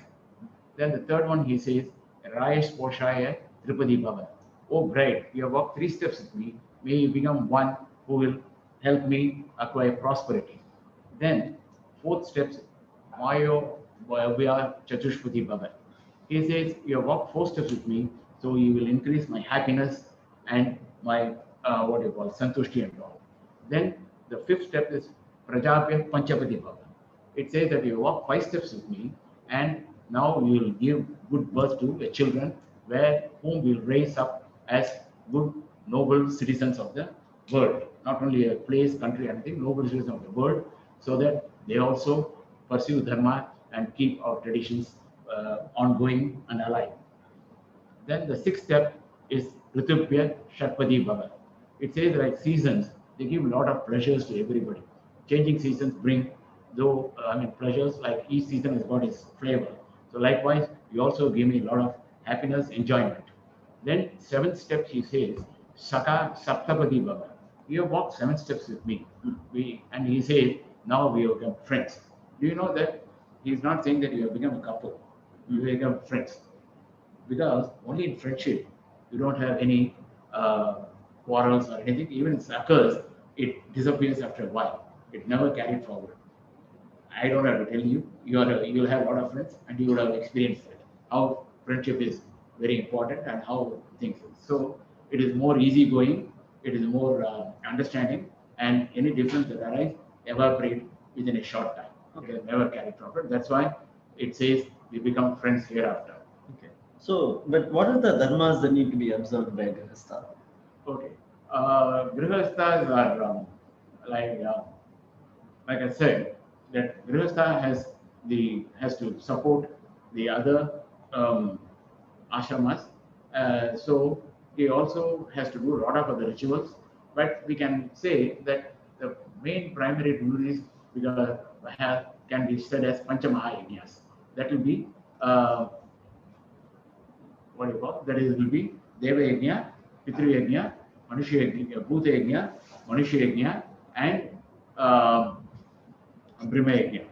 Then the third one he says, Rayesh Poshaya Drupadi Bhava. Oh bride, you have walked 3 steps with me, may you become one who will help me acquire prosperity. Then 4th steps, Mayo Vaya Chatushpati Bhava. He says, you have walked 4 steps with me, so you will increase my happiness and my what you call Santushti and all. Then the 5th step is Prajapya Panchapati Bhava. It says that you walk 5 steps with me, and now you will give good birth to a children whom will raise up as good, noble citizens of the world. Not only a place, country, anything, noble citizens of the world, so that they also pursue dharma and keep our traditions ongoing and alive. Then the 6th step is Ritupya Shatpadi Bhava. It says like seasons, they give a lot of pleasures to everybody. Changing seasons bring pleasures, like each season has got its flavor. So likewise, you also give me a lot of happiness, enjoyment. Then 7th step he says, Saka Saptapadi Bhava. You have walked 7 steps with me. And he says, now we have become friends. Do you know that he's not saying that you have become a couple, you have become friends? Because only in friendship, you don't have any quarrels or anything. Even if it occurs, it disappears after a while. It never carried forward. I don't have to tell you, you'll have a lot of friends and you would have experienced it. How friendship is very important and how things is. So it is more easygoing, it is more understanding, and any difference that arises evaporate within a short time. Okay. It has never carried forward. That's why it says we become friends hereafter. Okay. So, but what are the dharmas that need to be observed by Grihastha? Okay. Grihasthas are like I said, that Grihastha has to support the other ashramas. So he also has to do a lot of other rituals. But we can say that the main primary duties can be said as Panchamahayajnas. That will be what do you call? That is, will be Deva Yajna, Pitru Yajna, Manusha Yajna, Bhuta Yajna, Manusha Yajna, and Brahma Yajna.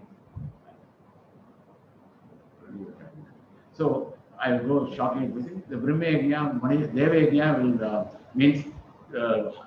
So I will go shortly with it. The Brahma Yajna, Deva Yajna will means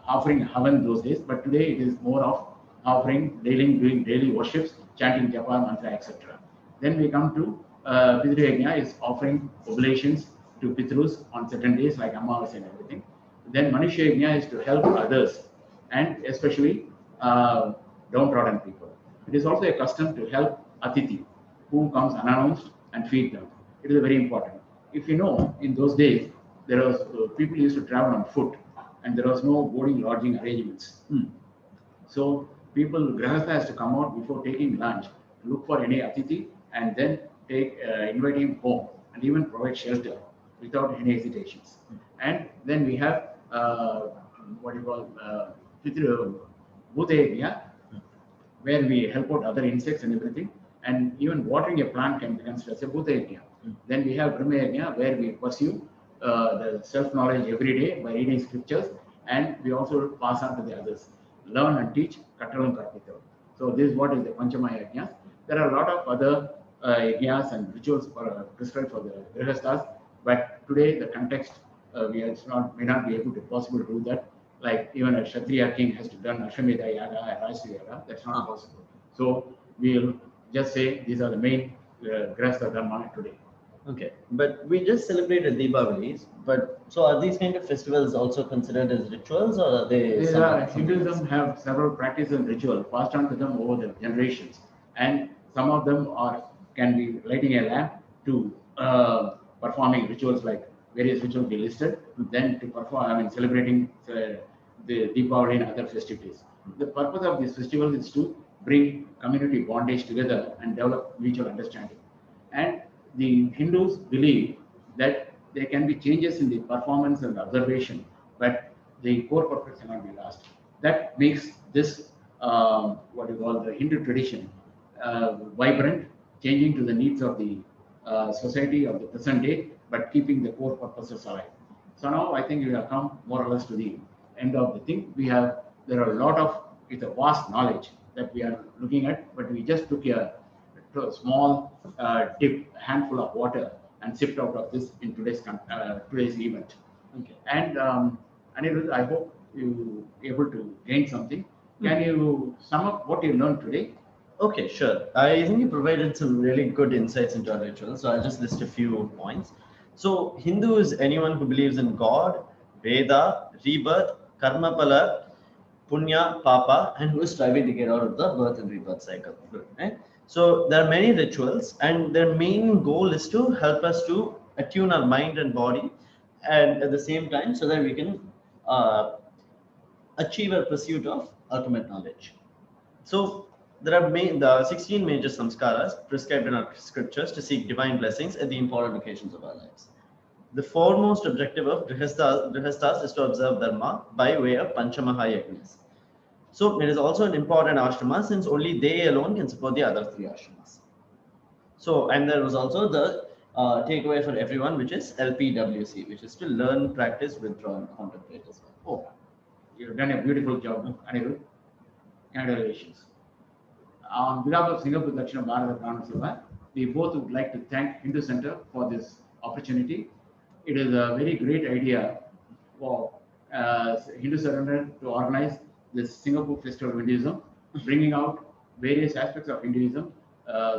offering Havan those days, but today it is more of offering, doing daily worships, chanting Japa, Mantra, etc. Then we come to Pitru Yajna is offering oblations to Pitrus on certain days like Amavas and everything. Then Manusha Yajna is to help others and especially downtrodden people. It is also a custom to help Atiti who comes unannounced and feed them. It is very important. If you know, in those days, there was people used to travel on foot and there was no boarding lodging arrangements. So Grihastha has to come out before taking lunch, look for any Atiti and then invite him home and even provide shelter without any hesitations. And then we have what you call Bhuta Yajna, where we help out other insects and everything, and even watering a plant can be considered as a Bhuta Yajna. Then we have Brahma Yajna, where we pursue the self-knowledge every day by reading scriptures, and we also pass on to the others. Learn and teach, Kattalam Karpito. So this is what is the Panchama Yajnas. There are a lot of other yajnas and rituals prescribed for the Grihasthas, but today the context may not be able to possible to do that. Like even a Kshatriya king has to done Ashwamedha Yaga and Rajasuya Yaga. That's not possible. So we'll just say these are the main Grihastha Dharma today. Okay, but we just celebrated Deepavali, but so are these kind of festivals also considered as rituals, or are they? Hinduism have several practices and rituals passed on to them over the generations, and some of them can be lighting a lamp to performing rituals like various rituals be listed, then to perform, celebrating the Deepavali and other festivities. The purpose of these festivals is to bring community bondage together and develop mutual understanding. And the Hindus believe that there can be changes in the performance and observation, but the core purpose cannot be lost. That makes this what you call the Hindu tradition vibrant, changing to the needs of the society of the present day, but keeping the core purposes alive. So now I think we have come more or less to the end of the thing. There are a lot of, it's a vast knowledge that we are looking at, but we just took a small dip, handful of water and sipped out of this in today's event. Okay. And Anirudh, I hope you able to gain something. Can you sum up what you learned today? Okay, sure. I think you provided some really good insights into our rituals. So I'll just list a few points. So Hindu is anyone who believes in God, Veda, rebirth, karmapala, punya, papa, and who is striving to get out of the birth and rebirth cycle. Right? So there are many rituals, and their main goal is to help us to attune our mind and body, and at the same time, so that we can achieve our pursuit of ultimate knowledge. So there are the 16 major samskaras prescribed in our scriptures to seek divine blessings at the important occasions of our lives. The foremost objective of grihasthas is to observe dharma by way of Panchamahayagnas. So it is also an important ashrama since only they alone can support the other three ashramas. So, and there was also the takeaway for everyone, which is LPWC, which is to learn, practice, withdraw, and contemplate as well. Oh, you've done a beautiful job, Anirudh. Congratulations. On behalf of Singapore Dakshina Bharata Brahmana Sabha, we both would like to thank Hindu Center for this opportunity. It is a very great idea for Hindu Center to organize this Singapore Festival of Hinduism, bringing out various aspects of Hinduism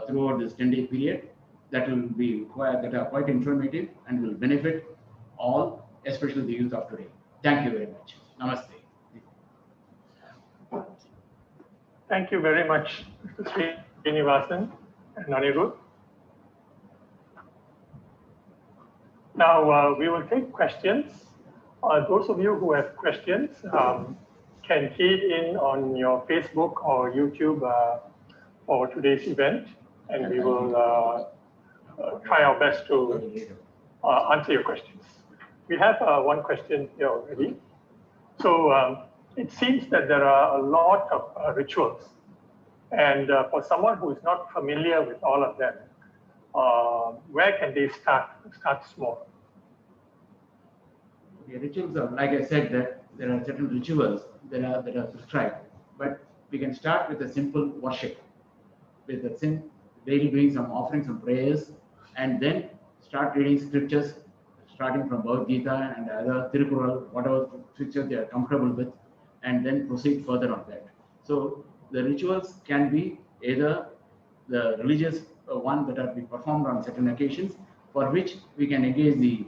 throughout this 10-day period that are quite informative and will benefit all, especially the youth of today. Thank you very much. Namaste. Thank you very much, Mr. Srinivasan and Anirudh. Now we will take questions. Those of you who have questions can key in on your Facebook or YouTube for today's event, and we will try our best to answer your questions. We have one question here already. So it seems that there are a lot of rituals, and for someone who is not familiar with all of them, where can they start? Start small. The rituals are, like I said, that there are certain rituals that are prescribed, but we can start with a simple worship, with the daily doing some offerings and prayers, and then start reading scriptures, starting from Bhagavad Gita and other Tirukural, whatever scriptures they are comfortable with, and then proceed further on that. So the rituals can be either the religious one that are being performed on certain occasions, for which we can engage the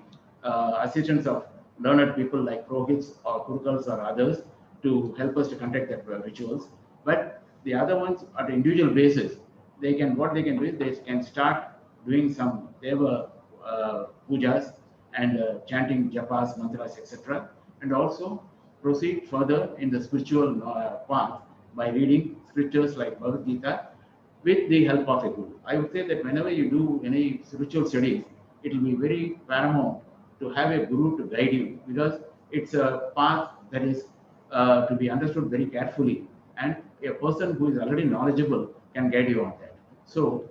assistance of learned people like Purohits or Kurukals or others to help us to conduct that rituals. But the other ones, at an individual basis, what they can do is they can start doing some deva pujas and chanting japas, mantras, etc. And also proceed further in the spiritual path by reading scriptures like Bhagavad Gita with the help of a guru. I would say that whenever you do any spiritual studies, it will be very paramount to have a guru to guide you, because it's a path that is to be understood very carefully, and a person who is already knowledgeable can guide you on that. So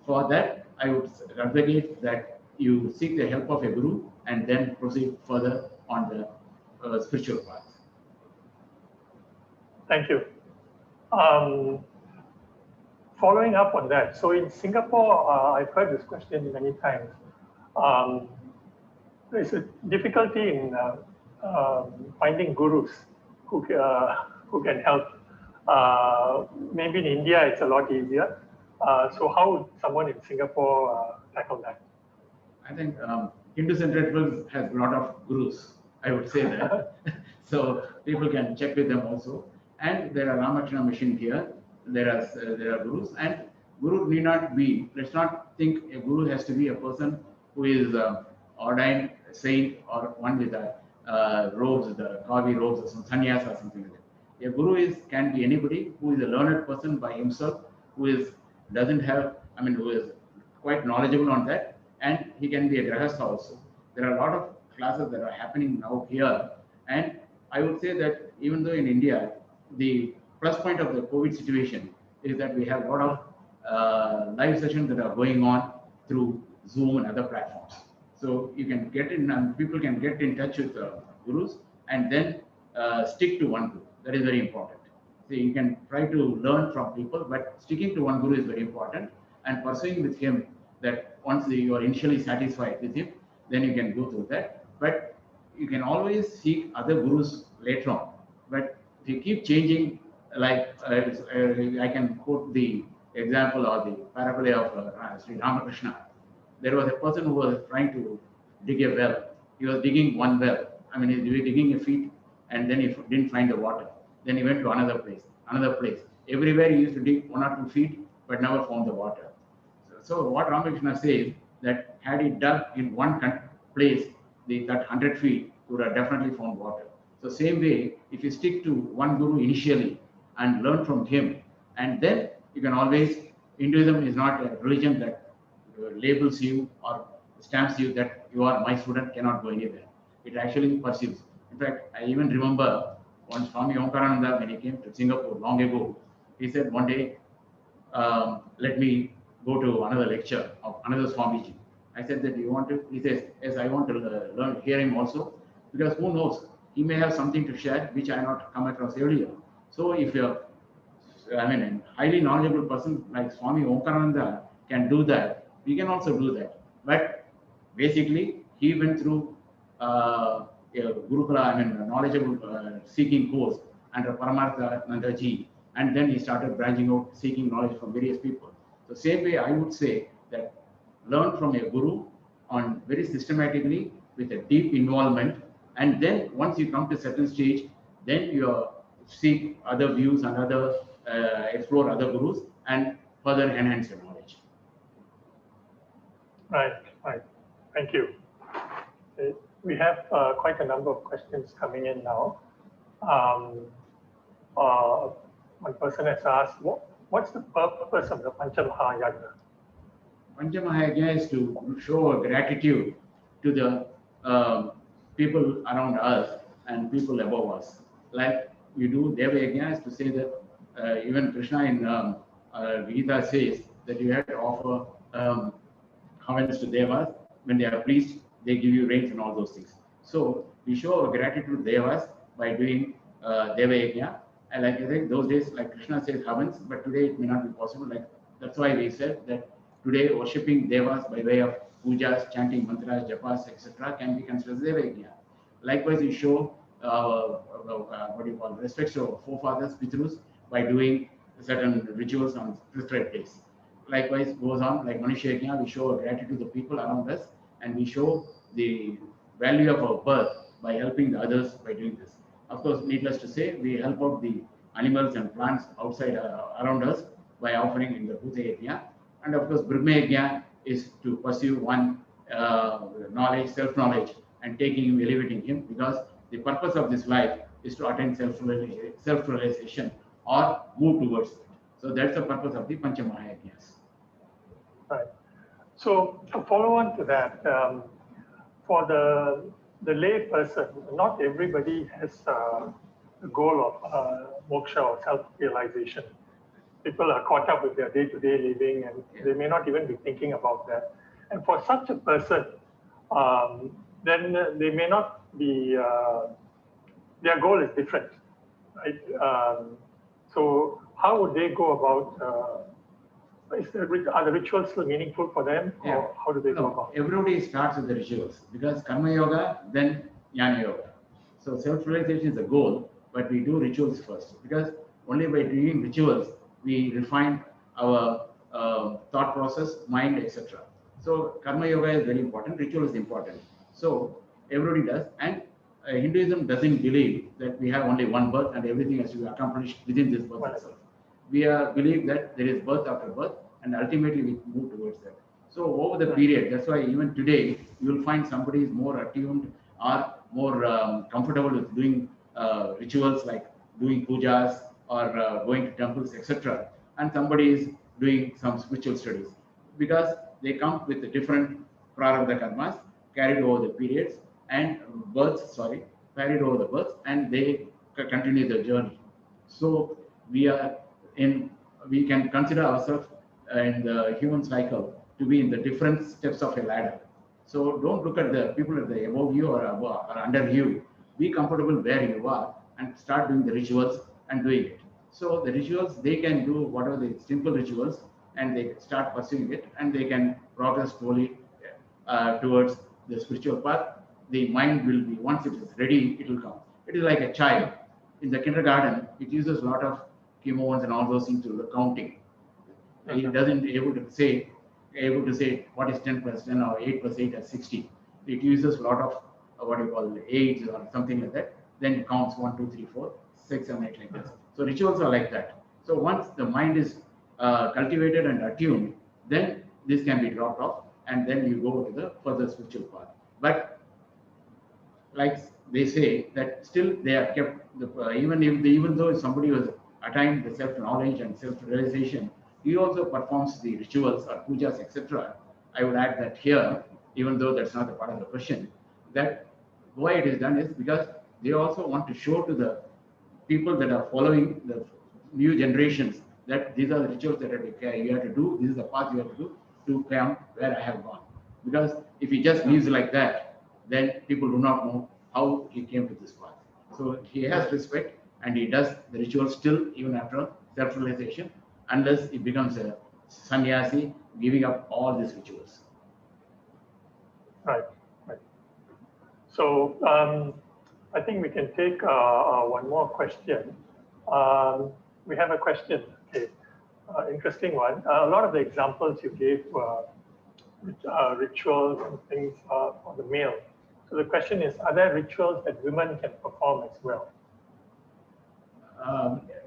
for that, I would advocate that you seek the help of a guru and then proceed further on the spiritual path. Thank you. Following up on that, so in Singapore, I've heard this question many times. There's a difficulty in finding gurus who can help. Maybe in India, it's a lot easier. So how would someone in Singapore tackle that? I think Hindu Center has a lot of gurus, I would say that. So people can check with them also. And there are Ramakrishna Mission here. There are gurus, and guru need not be. Let's not think a guru has to be a person who is ordained saint or one with the robes, the kavi robes, or some sannyas or something like that. A guru can be anybody who is a learned person by himself, who is quite knowledgeable on that, and he can be a grahastha also. There are a lot of classes that are happening now here, and I would say that even though in India, the plus point of the COVID situation is that we have a lot of live sessions that are going on through Zoom and other platforms. So you can get in, and people can get in touch with gurus and then stick to one guru. That is very important. So you can try to learn from people, but sticking to one guru is very important, and pursuing with him that once you are initially satisfied with him, then you can go through that. But you can always seek other gurus later on. But if you keep changing, like I can quote the example or the parable of Sri Ramakrishna. There was a person who was trying to dig a well. He was digging one well. He was digging a feet, and then he didn't find the water. Then he went to another place. Everywhere he used to dig 1 or 2 feet, but never found the water. So what Ramakrishna says, that had he dug in one place, that 100 feet, he would have definitely found water. So same way, if you stick to one guru initially and learn from him, and then you can always, Hinduism is not a religion that labels you or stamps you that you are my student, cannot go anywhere. It actually pursues. In fact, I even remember once Swami Omkarananda, when he came to Singapore long ago, he said one day, let me go to another lecture of another Swamiji. I said that you want to? He says, yes, I want to hear him also, because who knows, he may have something to share which I have not come across earlier. So if you're, a highly knowledgeable person like Swami Omkarananda can do that, we can also do that. But basically, he went through a Gurukula, a knowledgeable seeking course under Paramartha Nandaji, and then he started branching out, seeking knowledge from various people. So same way, I would say that learn from a guru on very systematically with a deep involvement, and then once you come to a certain stage, then you seek other views and explore other gurus and further enhance your knowledge. Right. Thank you. Okay. We have quite a number of questions coming in now. One person has asked, what's the purpose of the Panchamahayagna? Panchamahayagna is to show gratitude to the people around us and people above us. Like you do Deva Yajna is to say that even Krishna in Gita says that you have to offer homage to Devas. When they are pleased, they give you rains and all those things. So we show our gratitude to Devas by doing Deva Yajna. And like I think those days, like Krishna says Havans, but today it may not be possible. Like that's why we said that today worshipping Devas by way of pujas, chanting mantras, japas, etc., can be considered as Deva Yajna. Likewise, we show respect to our forefathers, Pitrus, by doing certain rituals on prescribed days. Likewise, goes on like Manushya Yajna, we show our gratitude to the people around us, and we show the value of our birth by helping the others by doing this. Of course, needless to say, we help out the animals and plants outside around us by offering in the Bhuta Yajna. And of course, Brahma Yajna is to pursue one knowledge, self-knowledge, and taking him, elevating him, because the purpose of this life is to attain self-realization or move towards it. So that's the purpose of the Panchamahayagnas. Right. So to follow on to that, for the lay person, not everybody has the goal of moksha or self-realization. People are caught up with their day-to-day living, and they may not even be thinking about that. And for such a person, then they may not be, their goal is different, right? So how would they go about, are the rituals still meaningful for them, or how do they go about it? Everybody starts with the rituals, because Karma Yoga, then Jnana Yoga. So self-realization is the goal, but we do rituals first, because only by doing rituals, we refine our thought process, mind, etc. So Karma Yoga is very important, ritual is important. So everybody does, and Hinduism doesn't believe that we have only one birth and everything has to be accomplished within this birth itself. We believe that there is birth after birth, and ultimately we move towards that. So over the period, that's why even today, you will find somebody is more attuned or more comfortable with doing rituals like doing pujas or going to temples, etc., and somebody is doing some spiritual studies, because they come with the different prarabdha karmas carried over the periods and births, sorry, carried over the births, and they continue the journey. So we are in, we can consider ourselves in the human cycle to be in the different steps of a ladder. So don't look at the people at the above you or above or under you. Be comfortable where you are and start doing the rituals and doing it. So the rituals, they can do whatever the simple rituals and they start pursuing it, and they can progress slowly towards the spiritual path. The mind will be, once it is ready, it will come. It is like a child. In the kindergarten, it uses a lot of chemones and all those things to the counting. He doesn't able to say what is 10 plus 10 or 8 plus 8 is 60. It uses a lot of what you call age or something like that. Then it counts 1, 2, 3, 4, 6, 7, 8 like this. So rituals are like that. So once the mind is cultivated and attuned, then this can be dropped off, and then you go to the further spiritual path. But like they say that still they are kept even though somebody was attained the self-knowledge and self-realization, he also performs the rituals or pujas, etc. I would add that here, even though that's not a part of the question, that why it is done is because they also want to show to the people that are following the new generations that these are the rituals that you have to do, this is the path you have to do to come where I have gone. Because if he just lives like that, then people do not know how he came to this path. So he has respect and he does the rituals still even after self-realization, unless he becomes a sannyasi, giving up all these rituals. Right, right. So I think we can take one more question. We have a question, okay, interesting one. A lot of the examples you gave were rituals and things for the male. So the question is, are there rituals that women can perform as well?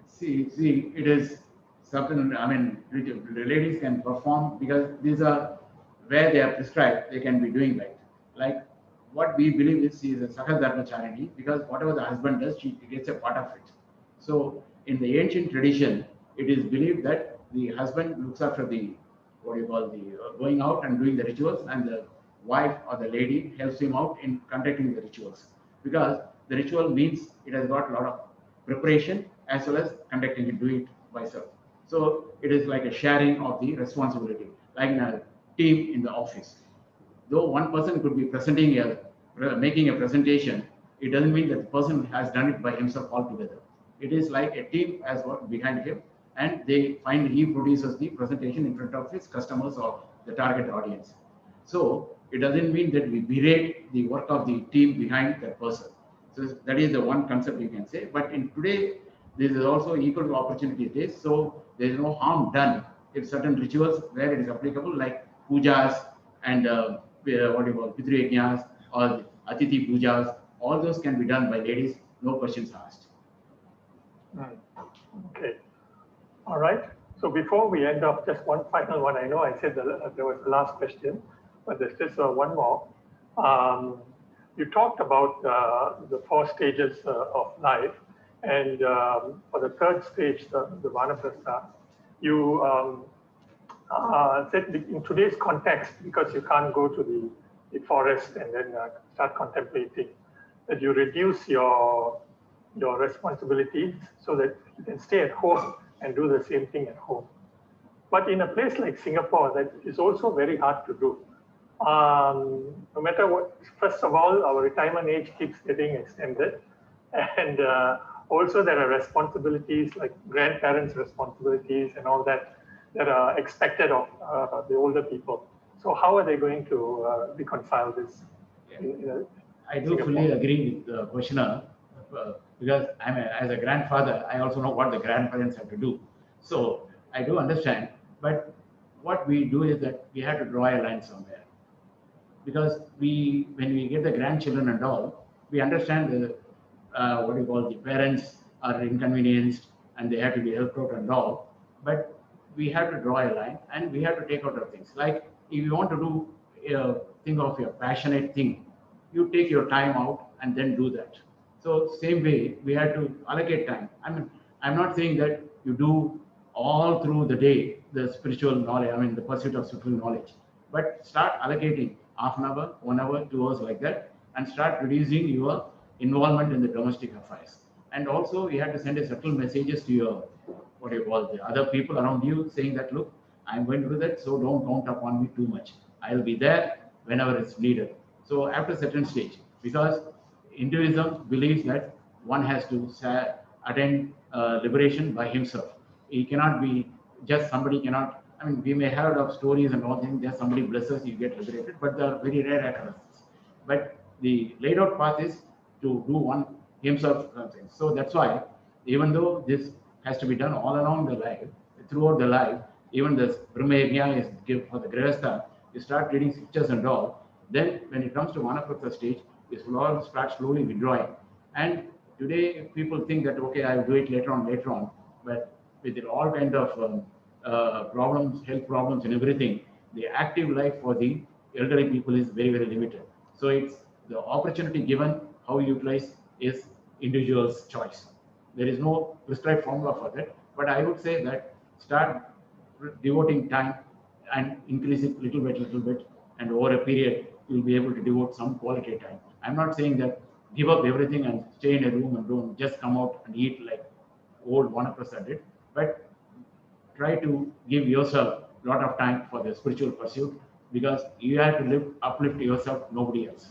See, it is something, I mean, the ladies can perform because these are where they are prescribed, they can be doing right. Like what we believe is she is a Sakha Dharmacharini, because whatever the husband does, she gets a part of it. So in the ancient tradition, it is believed that the husband looks after the, what you call the going out and doing the rituals, and the wife or the lady helps him out in conducting the rituals, because the ritual means it has got a lot of preparation as well as conducting it, doing it by herself. So it is like a sharing of the responsibility, like in a team in the office. Though one person could be making a presentation, it doesn't mean that the person has done it by himself altogether. It is like a team has worked behind him, and he produces the presentation in front of his customers or the target audience. So it doesn't mean that we berate the work of the team behind that person. So that is the one concept you can say. But in today, this is also equal opportunity days. So there is no harm done if certain rituals where it is applicable, like pujas and what you call Pitru Yajnas or Atithi pujas, all those can be done by ladies, no questions asked. Okay. All right. So before we end up, just one final one. I know I said there was the last question, but there's just one more. You talked about the 4 stages of life, and for the 3rd stage, the Vanaprastha, you said in today's context, because you can't go to the forest and then start contemplating, that you reduce your responsibilities so that you can stay at home and do the same thing at home. But in a place like Singapore, that is also very hard to do. No matter what, first of all, our retirement age keeps getting extended. And also there are responsibilities like grandparents' responsibilities and all that are expected of the older people. So how are they going to reconcile this? I do fully agree with the questioner, because as a grandfather, I also know what the grandparents have to do. So I do understand, but what we do is that we have to draw a line somewhere. Because when we get the grandchildren and all, we understand the what you call the parents are inconvenienced and they have to be helped out and all. But we have to draw a line and we have to take out of things. Like if you want to do think of your passionate thing, you take your time out and then do that. So same way, we had to allocate time. I mean, I'm not saying that you do all through the day the spiritual knowledge, I mean, the pursuit of spiritual knowledge, but start allocating half an hour, 1 hour, 2 hours like that, and start reducing your involvement in the domestic affairs. And also, you have to send a subtle messages to your, what do you call, the other people around you, saying that, look, I'm going to do that, so don't count upon me too much. I'll be there whenever it's needed. So after a certain stage, because Hinduism believes that one has to attain liberation by himself. He cannot be just somebody cannot. I mean, we may have heard of stories and all things. Just somebody blesses you get liberated, but they are very rare occurrences. But the laid out path is to do one himself something. So that's why, even though this has to be done all along the life, throughout the life, even the Brahma Yajna is given for the Grihastha, you start reading scriptures and all. Then, when it comes to Vanaprastha stage, you start slowly withdrawing. And today, people think that, okay, I will do it later on, but with all kind of problems, health problems and everything, the active life for the elderly people is very, very limited. So it's the opportunity given, how you utilize is individual's choice. There is no prescribed formula for that, but I would say that start devoting time and increase it little bit, and over a period, you'll be able to devote some quality time. I'm not saying that give up everything and stay in a room and don't just come out and eat like old Vanaprastha did, but try to give yourself a lot of time for the spiritual pursuit, because you have to uplift yourself, nobody else.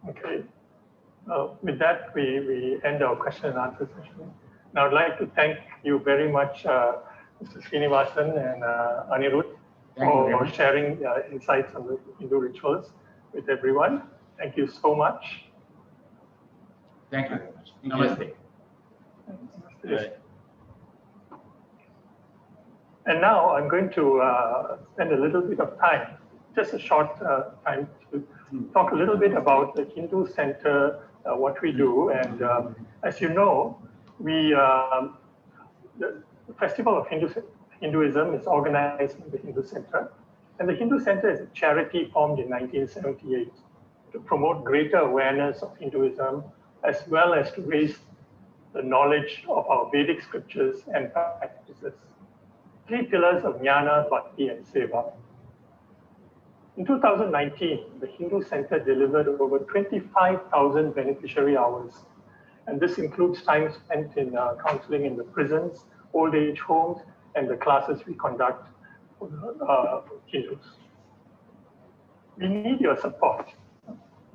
Okay. With that, we end our question and answer session. Now, I'd like to thank you very much, Mr. Srinivasan and Anirudh, for sharing insights on the Hindu rituals with everyone. Thank you so much. Thank you very much. Namaste. Namaste. And now I'm going to spend a little bit of time, just a short time, to talk a little bit about the Hindu Center, what we do. And as you know, the Festival of Hinduism is organized in the Hindu Center. And the Hindu Center is a charity formed in 1978 to promote greater awareness of Hinduism, as well as to raise the knowledge of our Vedic scriptures and practices. 3 pillars of Jnana, Bhakti, and Seva. In 2019, the Hindu Center delivered over 25,000 beneficiary hours. And this includes time spent in counseling in the prisons, old age homes, and the classes we conduct for Hindus. We need your support.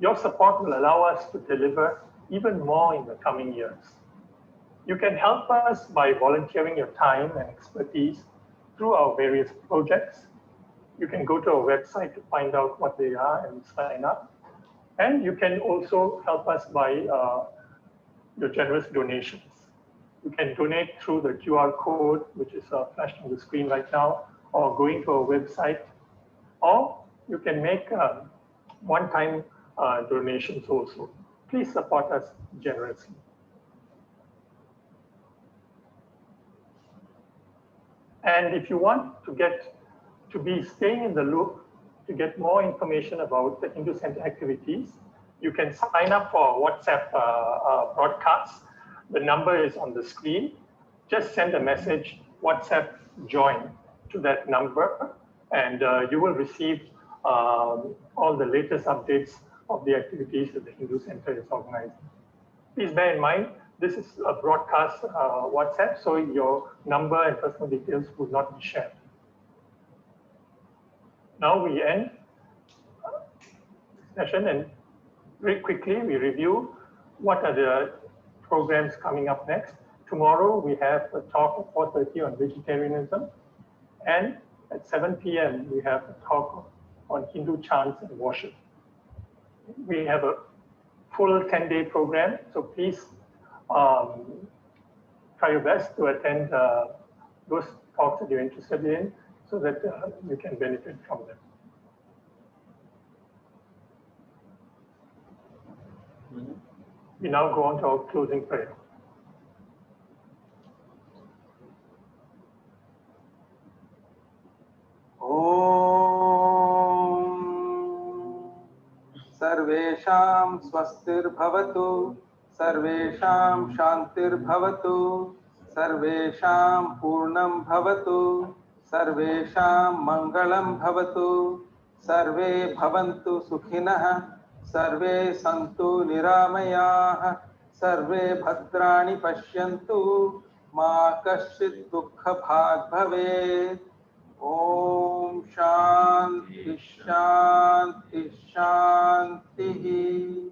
Your support will allow us to deliver even more in the coming years. You can help us by volunteering your time and expertise through our various projects. You can go to our website to find out what they are and sign up. And you can also help us by your generous donations. You can donate through the QR code, which is flashed on the screen right now, or going to our website, or you can make one-time donations also. Please support us generously. And if you want to be staying in the loop, to get more information about the Hindu Center activities, you can sign up for our WhatsApp broadcasts. The number is on the screen. Just send a message, WhatsApp join, to that number, and you will receive all the latest updates of the activities that the Hindu Center is organizing. Please bear in mind, this is a broadcast WhatsApp, so your number and personal details will not be shared. Now we end the session, and very quickly we review what are the programs coming up next. Tomorrow we have a talk at 4:30 on vegetarianism, and at 7 p.m. we have a talk on Hindu chants and worship. We have a full 10-day program, so please try your best to attend those talks that you're interested in, so that you can benefit from them. We now go on to our closing prayer. Om Sarve सर्वेषां स्वस्तिर्भवतु, सर्वेषां शान्तिर्भवतु, सर्वेषां पूर्णं भवतु, सर्वेषां मङ्गलं भवतु, सर्वे भवन्तु सुखिनः, सर्वे सन्तु निरामयाः, सर्वे भद्राणि पश्यन्तु, मा कश्चित् दुःखभाग् भवेत्। ॐ शान्ति शान्ति शान्तिः।